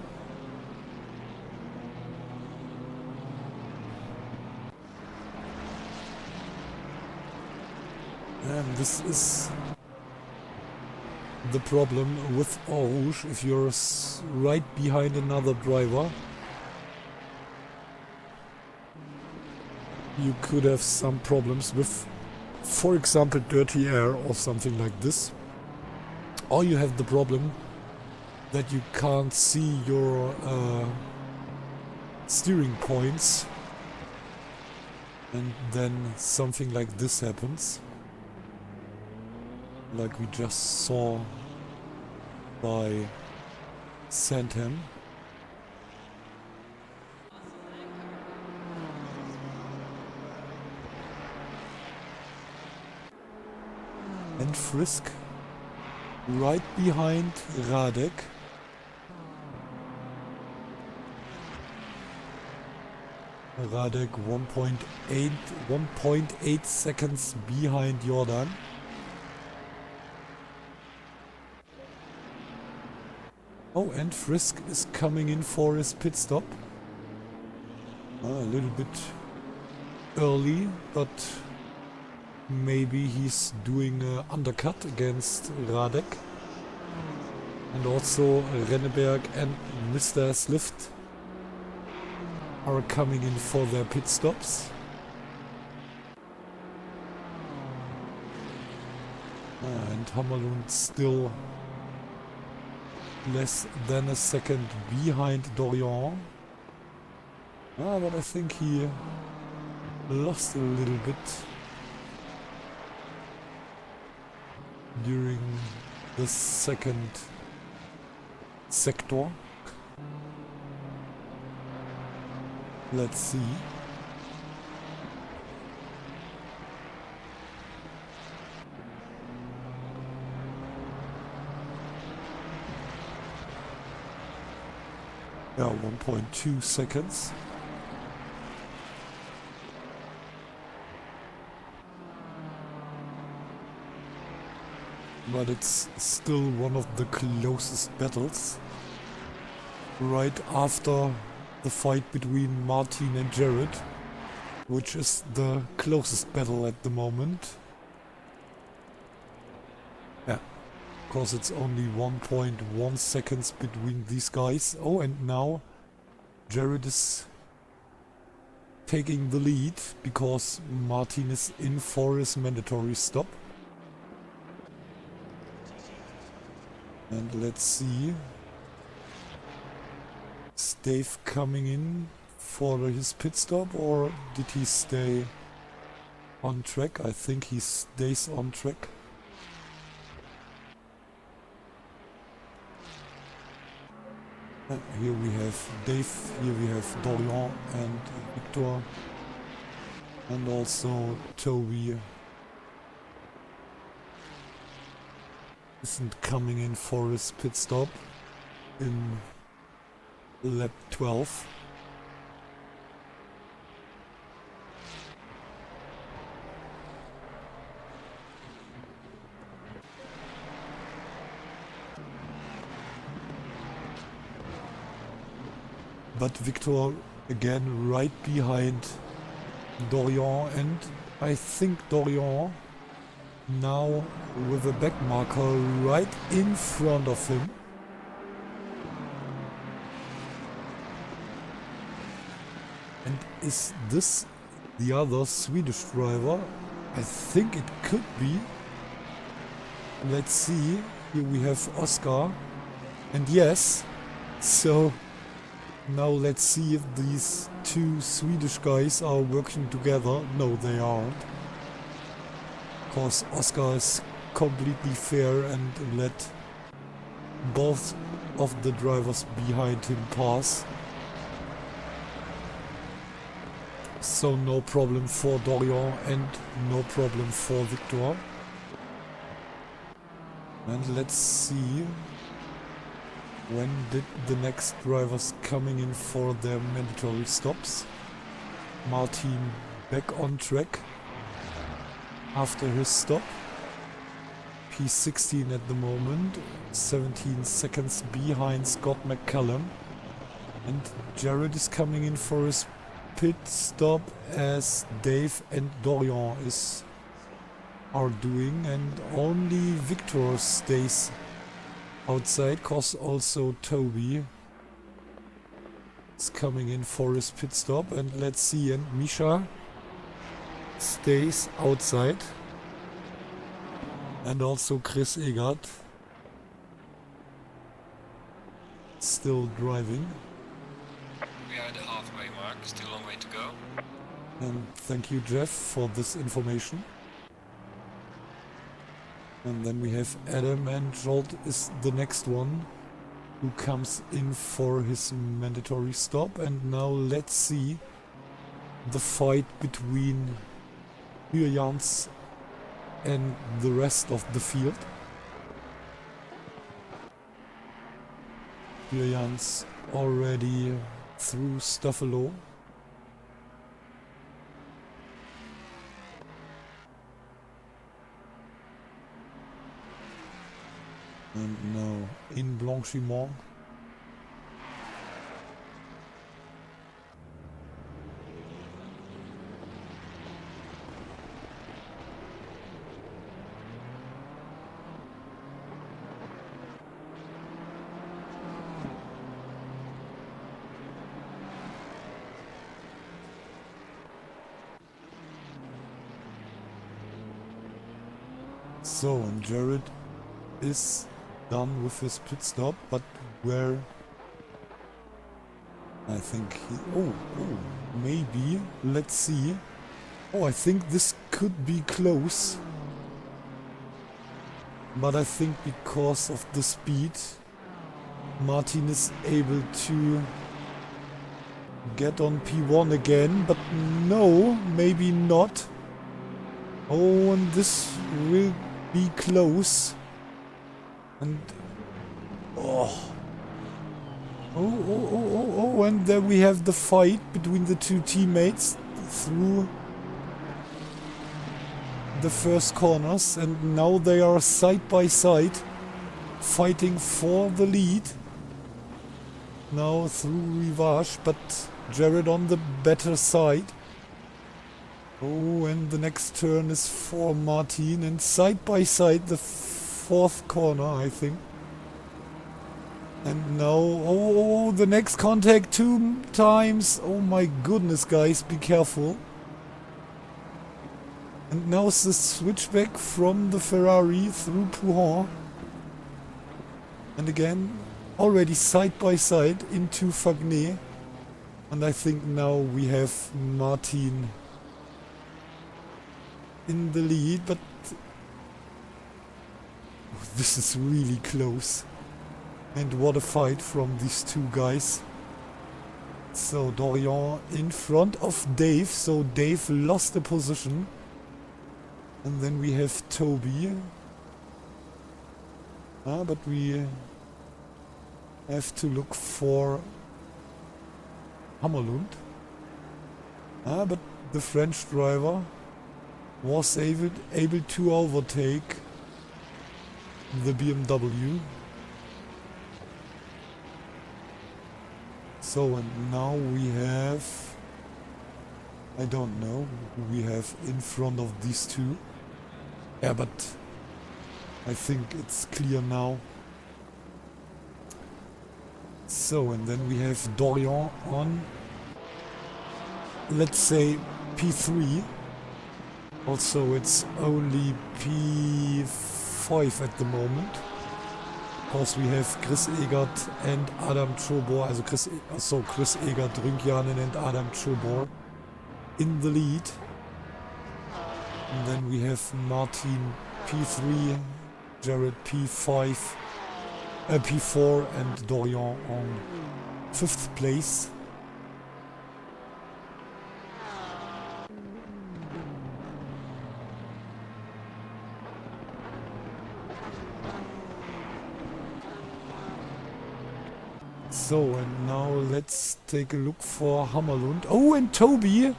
And this is the problem with Eau Rouge. If you're right behind another driver, you could have some problems with, for example, dirty air or something like this. Or you have the problem that you can't see your steering points, and then something like this happens. Like we just saw by Sandham. And Frisk right behind Radek. Radek 1.8 seconds behind Jordan. Oh, and Frisk is coming in for his pit stop. A little bit early, but maybe he's doing an undercut against Radek. And also Renneberg and Mr. Slift are coming in for their pit stops. And Hammerlund still less than a second behind Dorian. But I think he lost a little bit during the second sector. Let's see. Yeah, 1.2 seconds. But it's still one of the closest battles. Right after the fight between Martin and Jared, which is the closest battle at the moment. Yeah, because it's only 1.1 seconds between these guys. Oh, and now Jared is taking the lead because Martin is in for his mandatory stop. And let's see. Is Dave coming in for his pit stop, or did he stay on track? I think he stays on track. Here we have Dave, here we have Dorian and Victor, and also Toby isn't coming in for his pit stop in lap 12. But Victor again right behind Dorian, and I think Dorian now with a back marker right in front of him. And is this the other Swedish driver? I think it could be. Let's see. Here we have Oscar. And yes, so now let's see if these two Swedish guys are working together. No, they aren't. Because Oscar is completely fair and let both of the drivers behind him pass. So no problem for Dorian and no problem for Victor. And let's see when did the next drivers coming in for their mandatory stops. Martin back on track after his stop. P16 at the moment, 17 seconds behind Scott McCallum. And Jared is coming in for his pit stop as Dave and Dorian are doing, and only Victor stays outside, cause also Toby is coming in for his pit stop. And let's see, and Misha stays outside, and also Chris Egert still driving. We are at the halfway mark, still a long way to go. And thank you, Jeff, for this information. And then we have Adam, and Jolt is the next one who comes in for his mandatory stop. And now let's see the fight between Jans and the rest of the field. Jans already through Stuffalo. And now in Blanchimont. So, and Jared is done with his pit stop, but where I think he... Oh, maybe. Let's see. Oh, I think this could be close. But I think because of the speed, Martin is able to get on P1 again, but no, maybe not. Oh, and this will be close. And and then we have the fight between the two teammates through the first corners, and now they are side by side fighting for the lead. Now through Rivage, but Jared on the better side. Oh, and the next turn is for Martin, and side by side the fourth corner, I think. And now, the next contact 2 times. Oh my goodness, guys, be careful. And now it's the switchback from the Ferrari through Pouhon. And again, already side by side into Fagné. And I think now we have Martin in the lead, but this is really close. And what a fight from these two guys. So Dorian in front of Dave, so Dave lost the position. And then we have Toby. But we have to look for Hammerlund. But the French driver was able to overtake the BMW. So, and now we have, I don't know who we have in front of these two. Yeah, but I think it's clear now. So, and then we have Dorian on, let's say, P3. Also, it's only P5 at the moment. Because we have Chris Egert and Adam Chobor, Chris Egert, Rünkjanen and Adam Chobor in the lead. And then we have Martin P3, Jared P5, P4 and Dorian on 5th place. So, and now let's take a look for Hammerlund. Oh, and Toby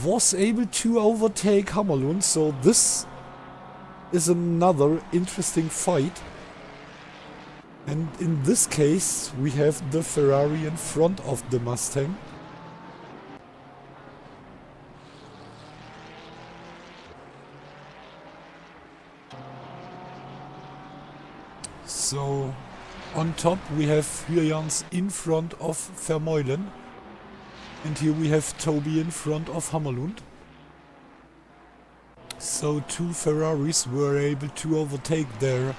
was able to overtake Hammerlund, so this is another interesting fight. And in this case, we have the Ferrari in front of the Mustang. So, on top we have Hyjans in front of Vermeulen. And here we have Toby in front of Hammerlund. So two Ferraris were able to overtake there.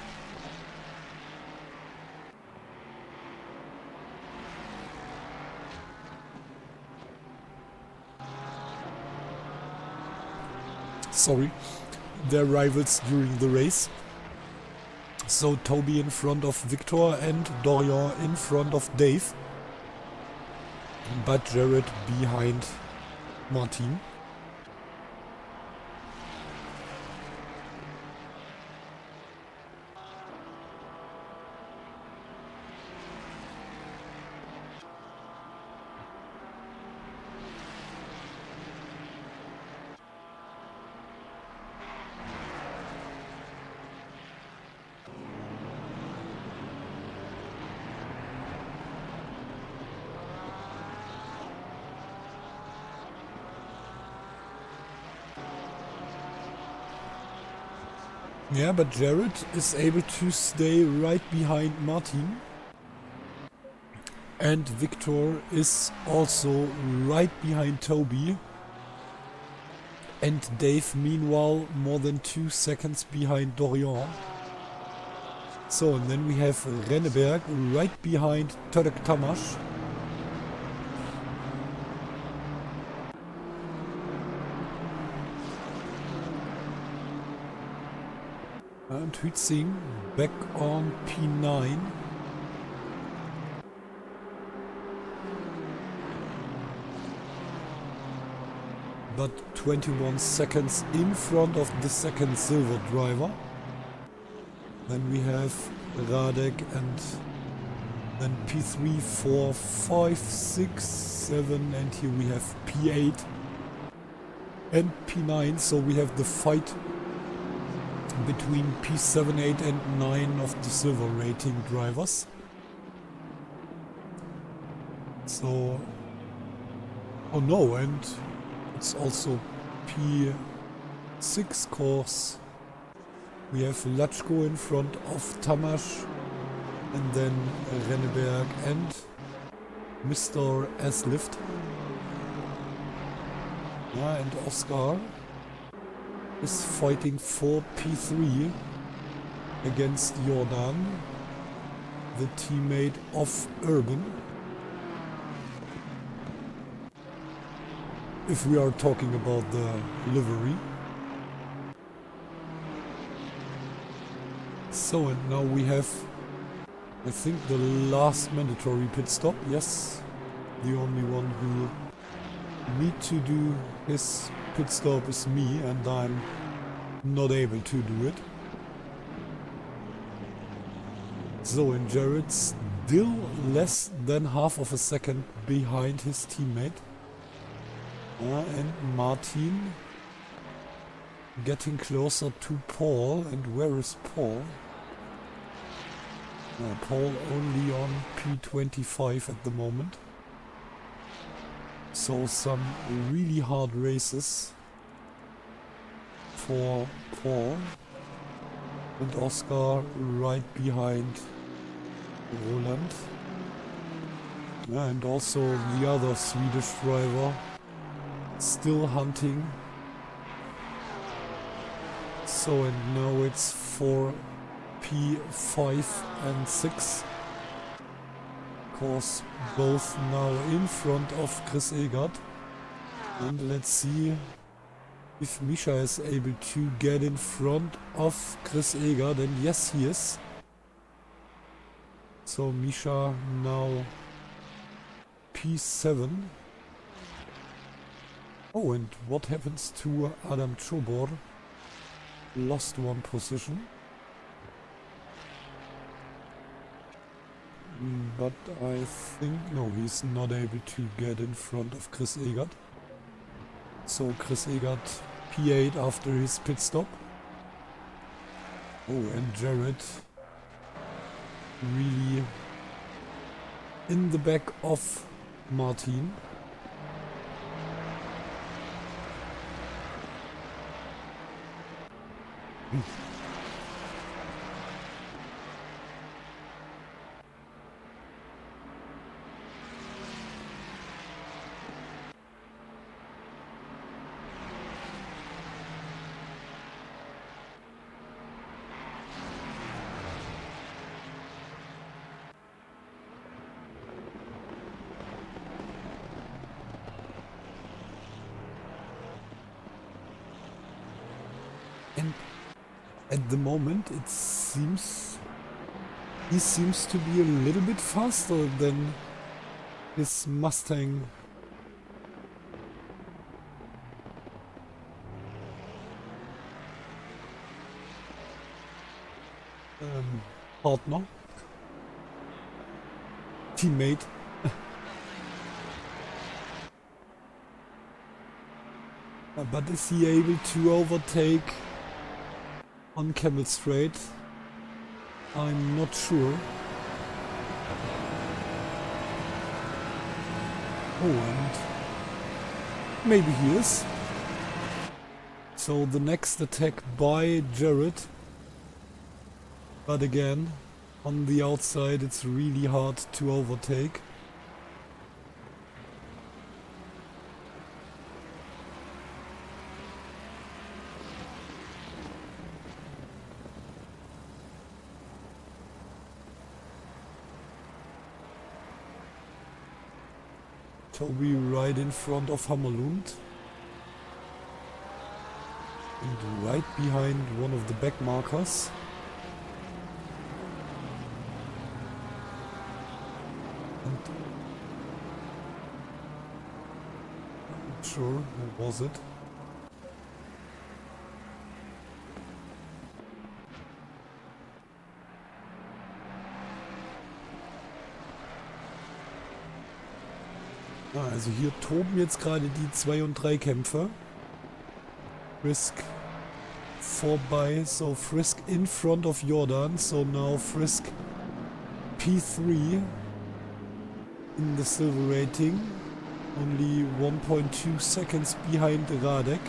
Sorry, their rivals during the race. So Toby in front of Victor and Dorian in front of Dave. But Jared behind Martin. Yeah, but Jared is able to stay right behind Martin. And Victor is also right behind Toby. And Dave, meanwhile, more than 2 seconds behind Dorian. So, and then we have Renneberg right behind Törek Tamás. And Hützing back on P9. But 21 seconds in front of the second silver driver. Then we have Radek and then P3, 4, 5, 6, 7 and here we have P8 and P9. So we have the fight between P7, 8 and 9 of the silver rating drivers. So, oh no, and it's also P6 course. We have Latschko in front of Tamás and then Renneberg and Mr. S-Lift. Yeah, and Oscar is fighting for P3 against Jordan, the teammate of Urban. If we are talking about the livery. So, and now we have, I think, the last mandatory pit stop. Yes, the only one who need to do his pit stop is me, and I'm not able to do it. So, and Jared still less than half of a second behind his teammate. And Martin getting closer to Paul. And where is Paul? Paul only on P25 at the moment. So some really hard races for Paul. And Oscar right behind Roland. And also the other Swedish driver still hunting. So, and now it's for P5 and 6. Of course, both now in front of Chris Egert. And let's see if Misha is able to get in front of Chris Eger, then yes, he is. So Misha now P7. Oh, and what happens to Adam Chobor? Lost one position. But I think, no, he's not able to get in front of Chris Egert. So Chris Egert P8 after his pit stop. Oh, and Jared really in the back of Martin. And at the moment it seems he seems to be a little bit faster than his Mustang. Partner, teammate. But is he able to overtake on Camel Straight? I'm not sure. Oh, and maybe he is. So the next attack by Jared. But again, on the outside it's really hard to overtake. Toby right in front of Hammerlund. And right behind one of the back markers. And I'm not sure, who was it? Also hier toben jetzt gerade die 2 und 3 Kämpfer. Frisk vorbei, so Frisk in front of Jordan, so now Frisk P3 in the silver rating, only 1.2 seconds behind Radek.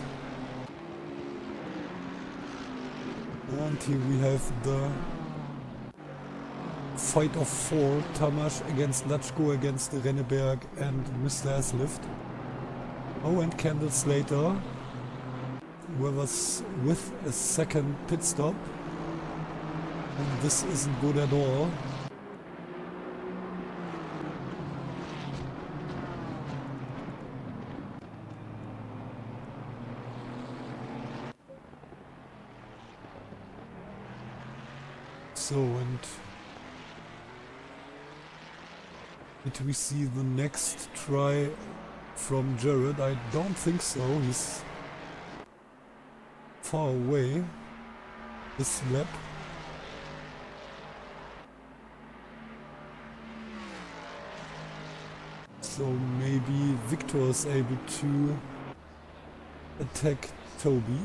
And here we have the fight of 4, Tamas against Latchko, against Renneberg and Mr. Aslift. Oh, and Kendall Slater, who was with a second pit stop. And this isn't good at all. So, and did we see the next try from Jared? I don't think so. He's far away this lap. So maybe Victor is able to attack Toby.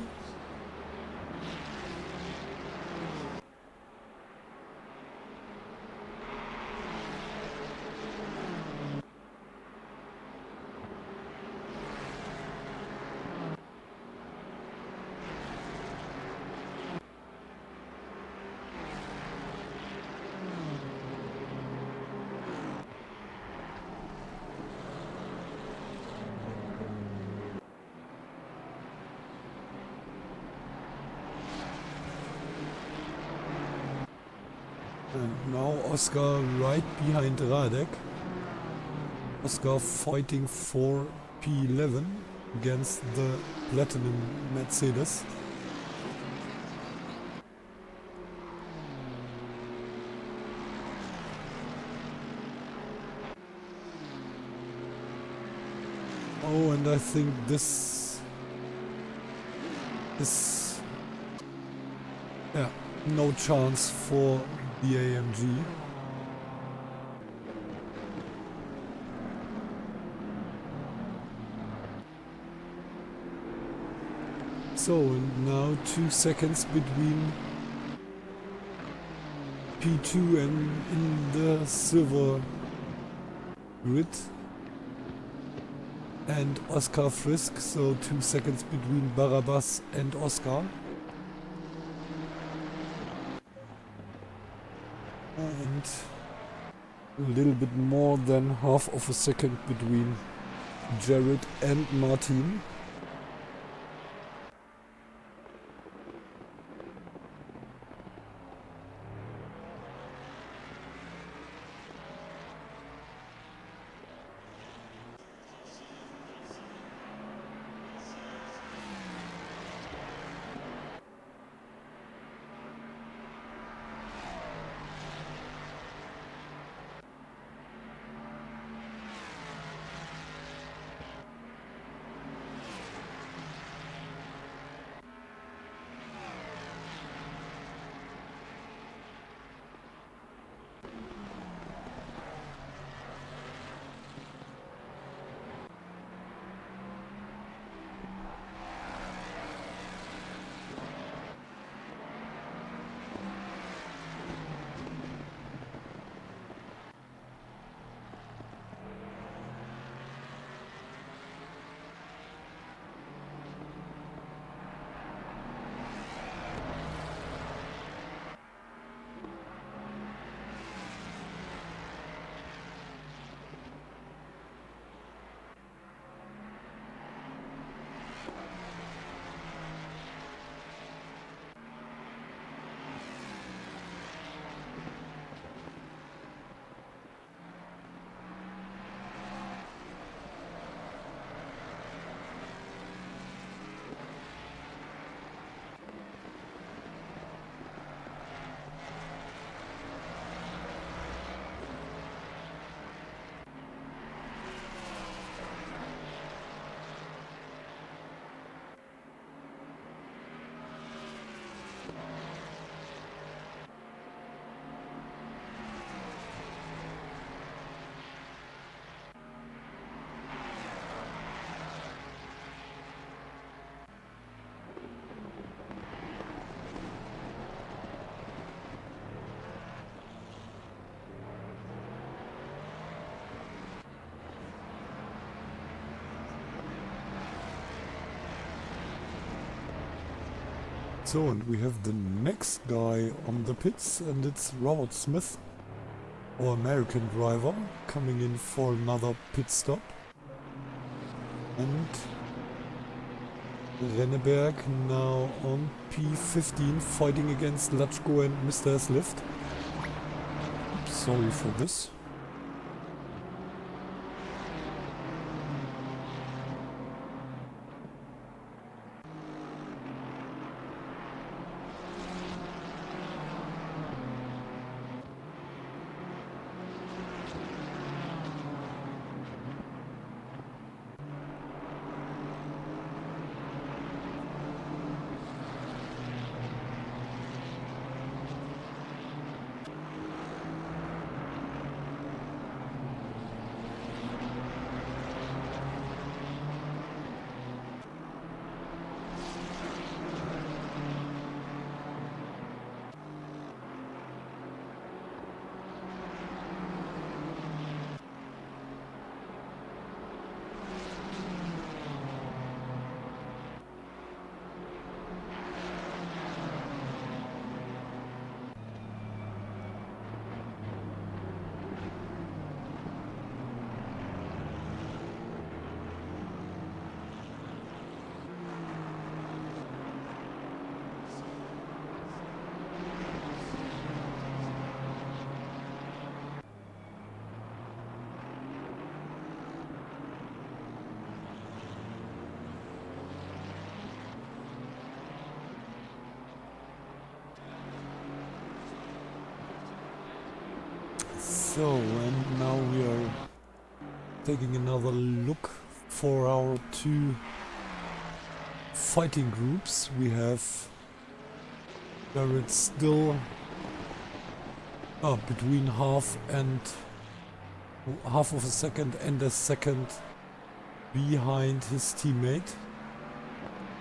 And now Oscar right behind Radek. Oscar fighting for P11. against the Platinum Mercedes. Oh, and I think this is, yeah, no chance for the AMG. So, and now 2 seconds between P2 and in the silver grid and Oscar Frisk, so 2 seconds between Barabbas and Oscar. And a little bit more than half of a second between Jared and Martin. So, and we have the next guy on the pits, and it's Robert Smith, our American driver, coming in for another pit stop. And Renneberg now on P15, fighting against Latchko and Mr. S-Lift. Sorry for this. So, and now we are taking another look for our two fighting groups. We have where it's still between half of a second and a second behind his teammate.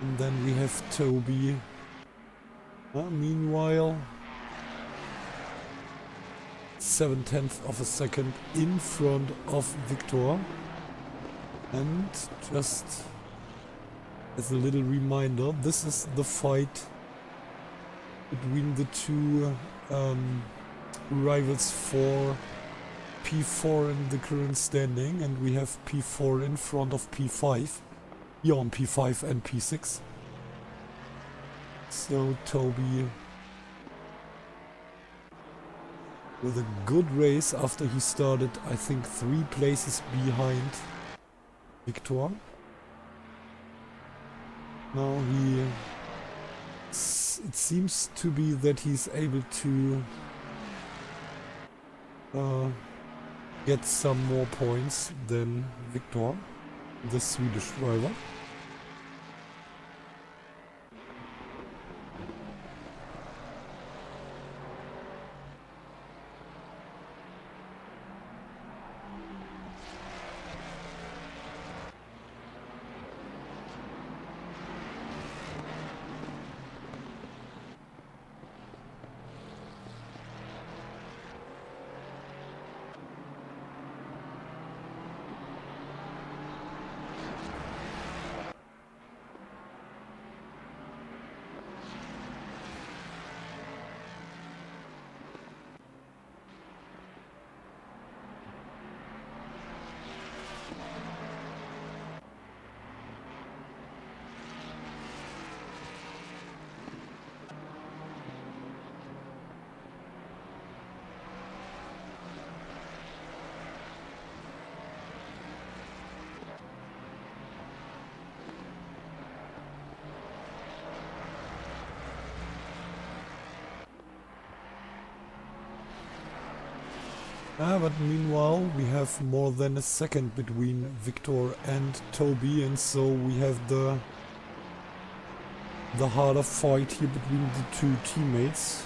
And then we have Toby. Meanwhile, 7/10 of a second in front of Victor. And just as a little reminder, this is the fight between the two rivals for P4 in the current standing, and we have P4 in front of P5. Here on P5 and P6. So Toby with a good race after he started, I think, 3 places behind Victor. Now it seems to be that he's able to get some more points than Victor, the Swedish driver. But meanwhile we have more than a second between Victor and Toby, and so we have the harder fight here between the two teammates.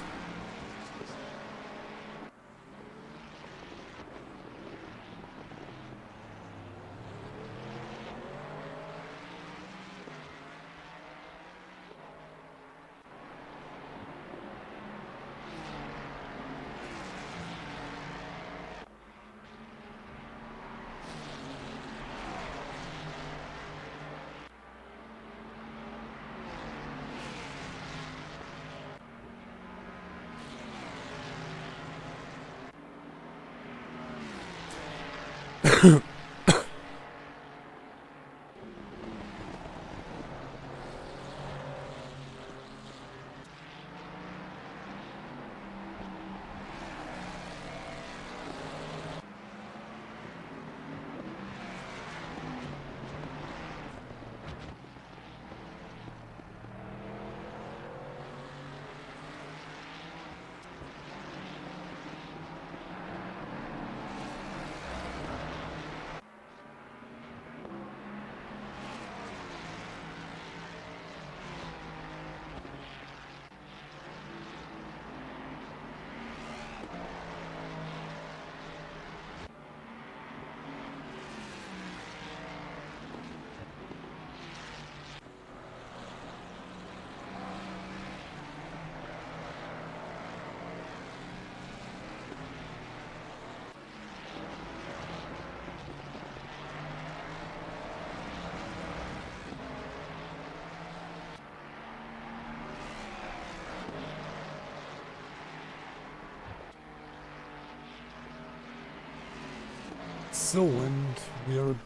So, and we are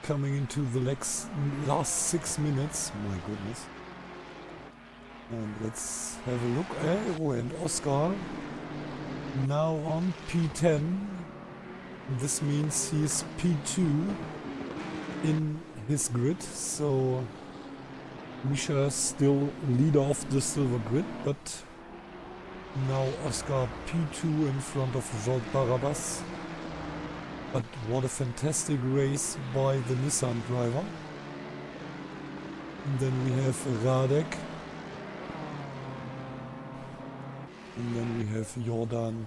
coming into the last 6 minutes. My goodness. And let's have a look. Oh, and Oscar now on P10. This means he's P2 in his grid. So Misha still lead off the silver grid, but Now Oscar P2 in front of Jolt Barabas. But what a fantastic race by the Nissan driver. And then we have Radek. And then we have Jordan.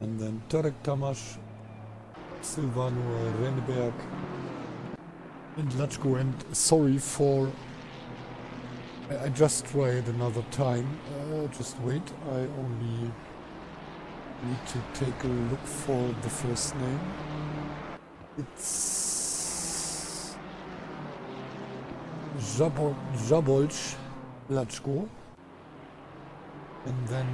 And then Turek Tamash, Silvano Renneberg, and Latchko. And sorry for... I just tried another time. Just wait, I only need to take a look for the first name. It's Jabolch Latchko. And then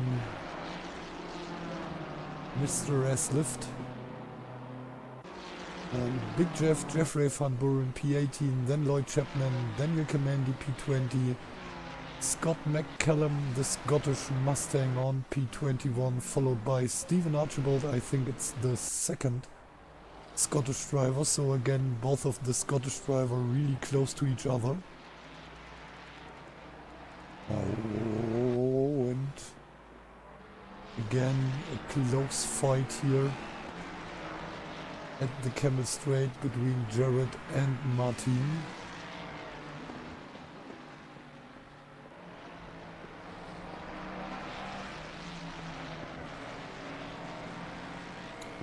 Mr. S-Lift. And Big Jeff, Jeffrey Van Buren P18, then Lloyd Chapman, Daniel Kamandi P20, Scott McCallum, the Scottish Mustang on P21, followed by Stephen Archibald. I think it's the second Scottish driver, so again both of the Scottish drivers really close to each other. Oh, and again a close fight here at the Camel Straight between Jared and Martin.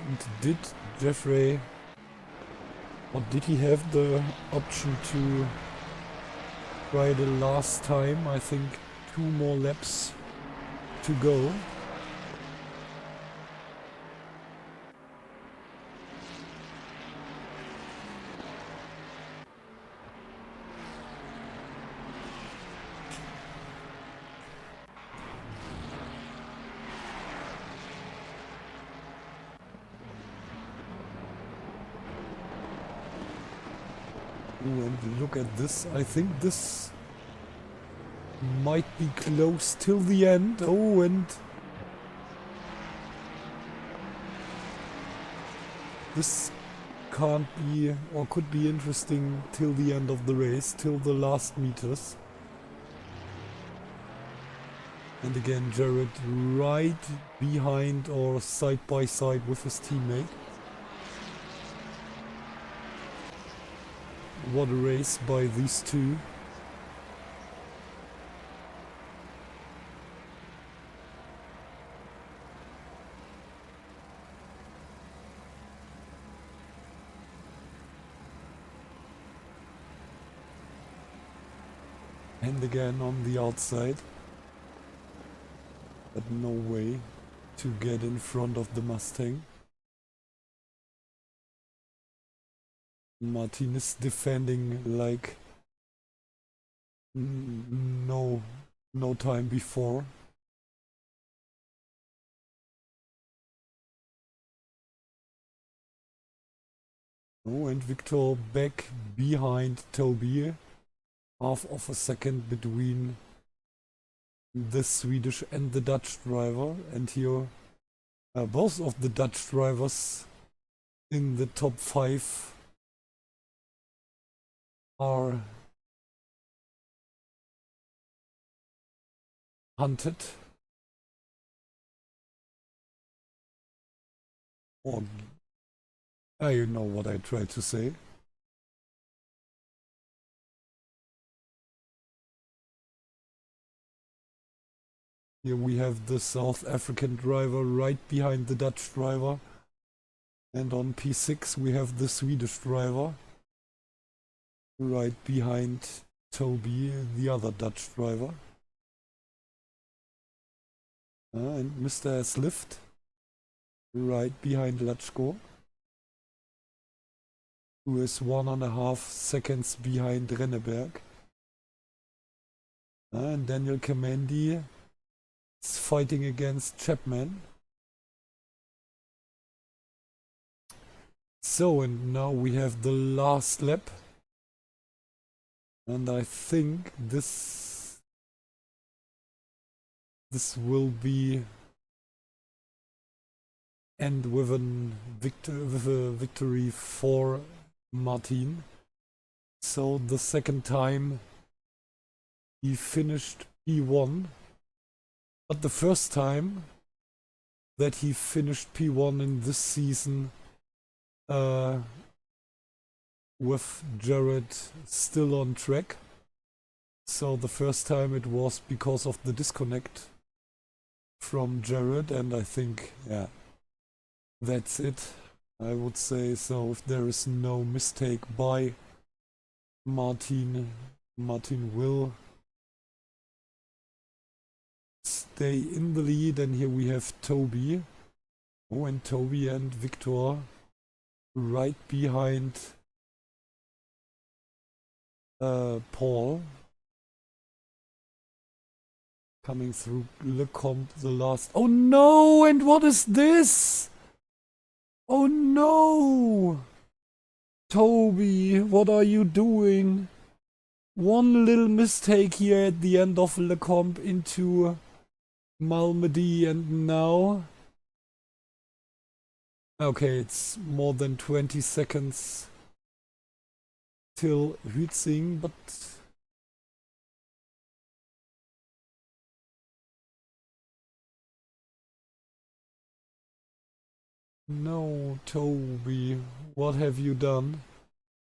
And did Jeffrey, or did he have the option to try the last time? I think 2 more laps to go. And look at this, I think this might be close till the end. Oh, and this can't be, or could be interesting till the end of the race, till the last meters. And again, Jared right behind or side by side with his teammate. What a race by these two. And again on the outside. But no way to get in front of the Mustang. Martin is defending like no time before. Oh, and Victor back behind Toby. Half of a second between the Swedish and the Dutch driver. And here both of the Dutch drivers in the top 5 are hunted. Or you know what I try to say. Here we have the South African driver right behind the Dutch driver. And on P6 we have the Swedish driver right behind Toby, the other Dutch driver. And Mr. S-Lift right behind Latchko, who is 1.5 seconds behind Renneberg. And Daniel Kamandi is fighting against Chapman. So, and now we have the last lap. And I think this will be end with a victory for Martin. So the second time he finished P1 But the first time that he finished P1 in this season with Jared still on track. So the first time it was because of the disconnect from Jared, and I think, yeah, that's it. I would say so. If there is no mistake by Martin will stay in the lead, and here we have Toby. Oh, and Toby and Victor right behind Paul. Coming through Lecomte, the last. Oh no! And what is this? Oh no! Toby, what are you doing? One little mistake here at the end of Lecomte into Malmedy, and now... Okay, it's more than 20 seconds till Hützing, but... No, Toby, what have you done?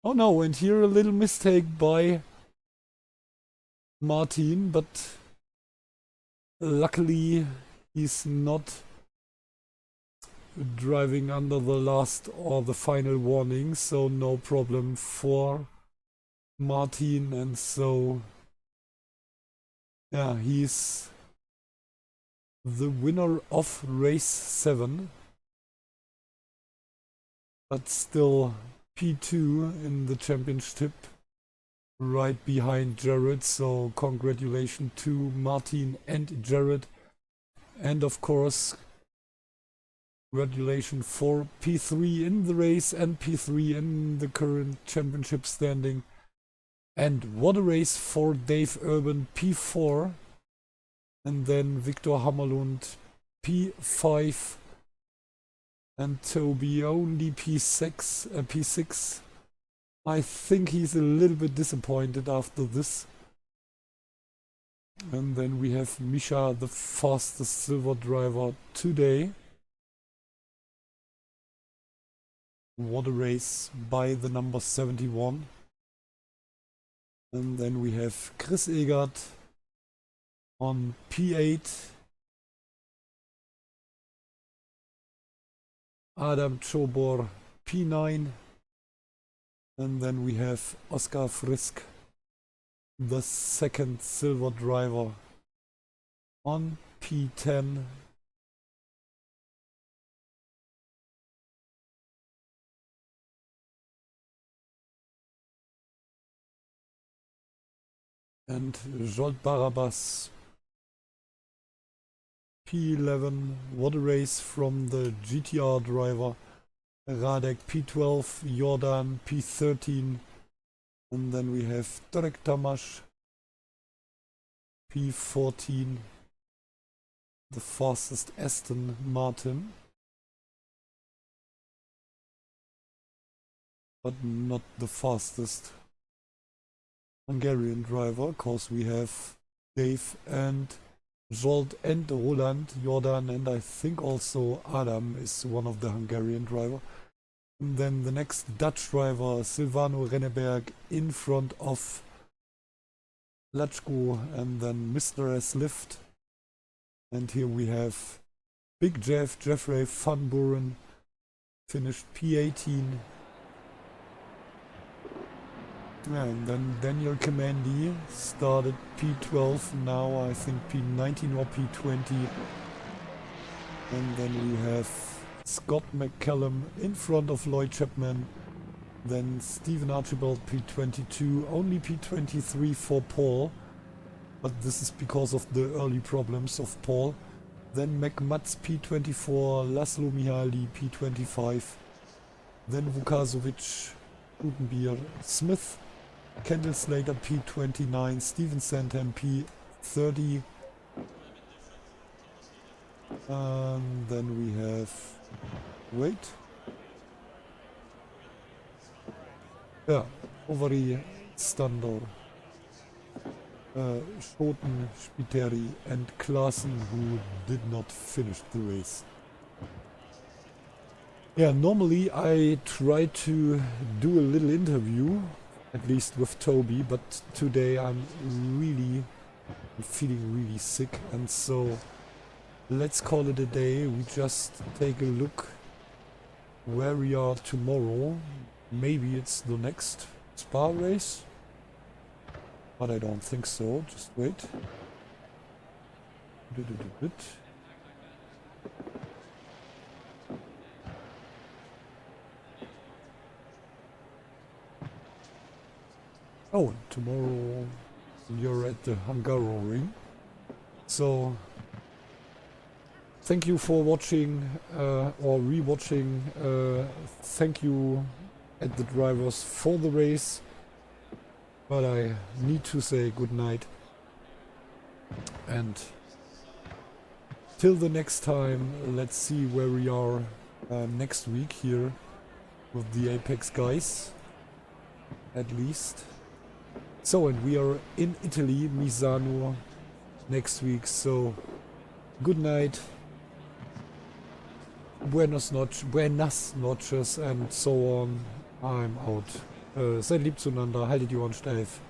Oh no, and here a little mistake by Martin, but luckily he's not driving under the last or the final warning, so no problem for Martin, and so yeah, he's the winner of race 7. But still P2 in the championship, right behind Jared, so congratulations to Martin and Jared. And of course, congratulations for P3 in the race and P3 in the current championship standing. And what a race for Dave Urban, P4. And then Victor Hammerlund, P5. And Toby only P6. I think he's a little bit disappointed after this. And then we have Misha, the fastest silver driver today. What a race by the number 71. And then we have Chris Egert on P8. Adam Chobor P9, and then we have Oscar Frisk, the second silver driver, on P10. And Jolt Barabas P11. What a race from the GTR driver. Radek P12, Jordan P13, and then we have Tarek Tamash P14, the fastest Aston Martin, but not the fastest Hungarian driver, cause we have Dave and Jolt and Roland, Jordan, and I think also Adam is one of the Hungarian driver. And then the next Dutch driver, Silvano Renneberg, in front of Lachko, and then Mr. S. Lift. And here we have Big Jeff, Jeffrey Van Buren, finished P18. And then Daniel Kamandi started P12, now I think P19 or P20. And then we have Scott McCallum in front of Lloyd Chapman. Then Stephen Archibald P22, only P23 for Paul. But this is because of the early problems of Paul. Then McMutz P24, Laszlo Mihaly P25. Then Vukasovic, Gutenbier, Smith, Kendall Slater P29, Steven Sandham P30. And then we have... Wait. Yeah, Ovary Standor. Schoten, Spiteri and Klaassen, who did not finish the race. Yeah, normally I try to do a little interview, at least with Toby, but today I'm feeling really sick, and so let's call it a day. We just take a look where we are tomorrow. Maybe it's the next Spa race, but I don't think so. Just wait. Oh, tomorrow you're at the Hungaroring. So, thank you for watching or re-watching. Thank you at the drivers for the race. But I need to say good night. And till the next time, let's see where we are next week here with the Apex guys. At least. So, and we are in Italy, Misano, next week. So, good night, buenas noches, and so on. I'm out. Seid lieb zueinander, haltet die Ohren steif.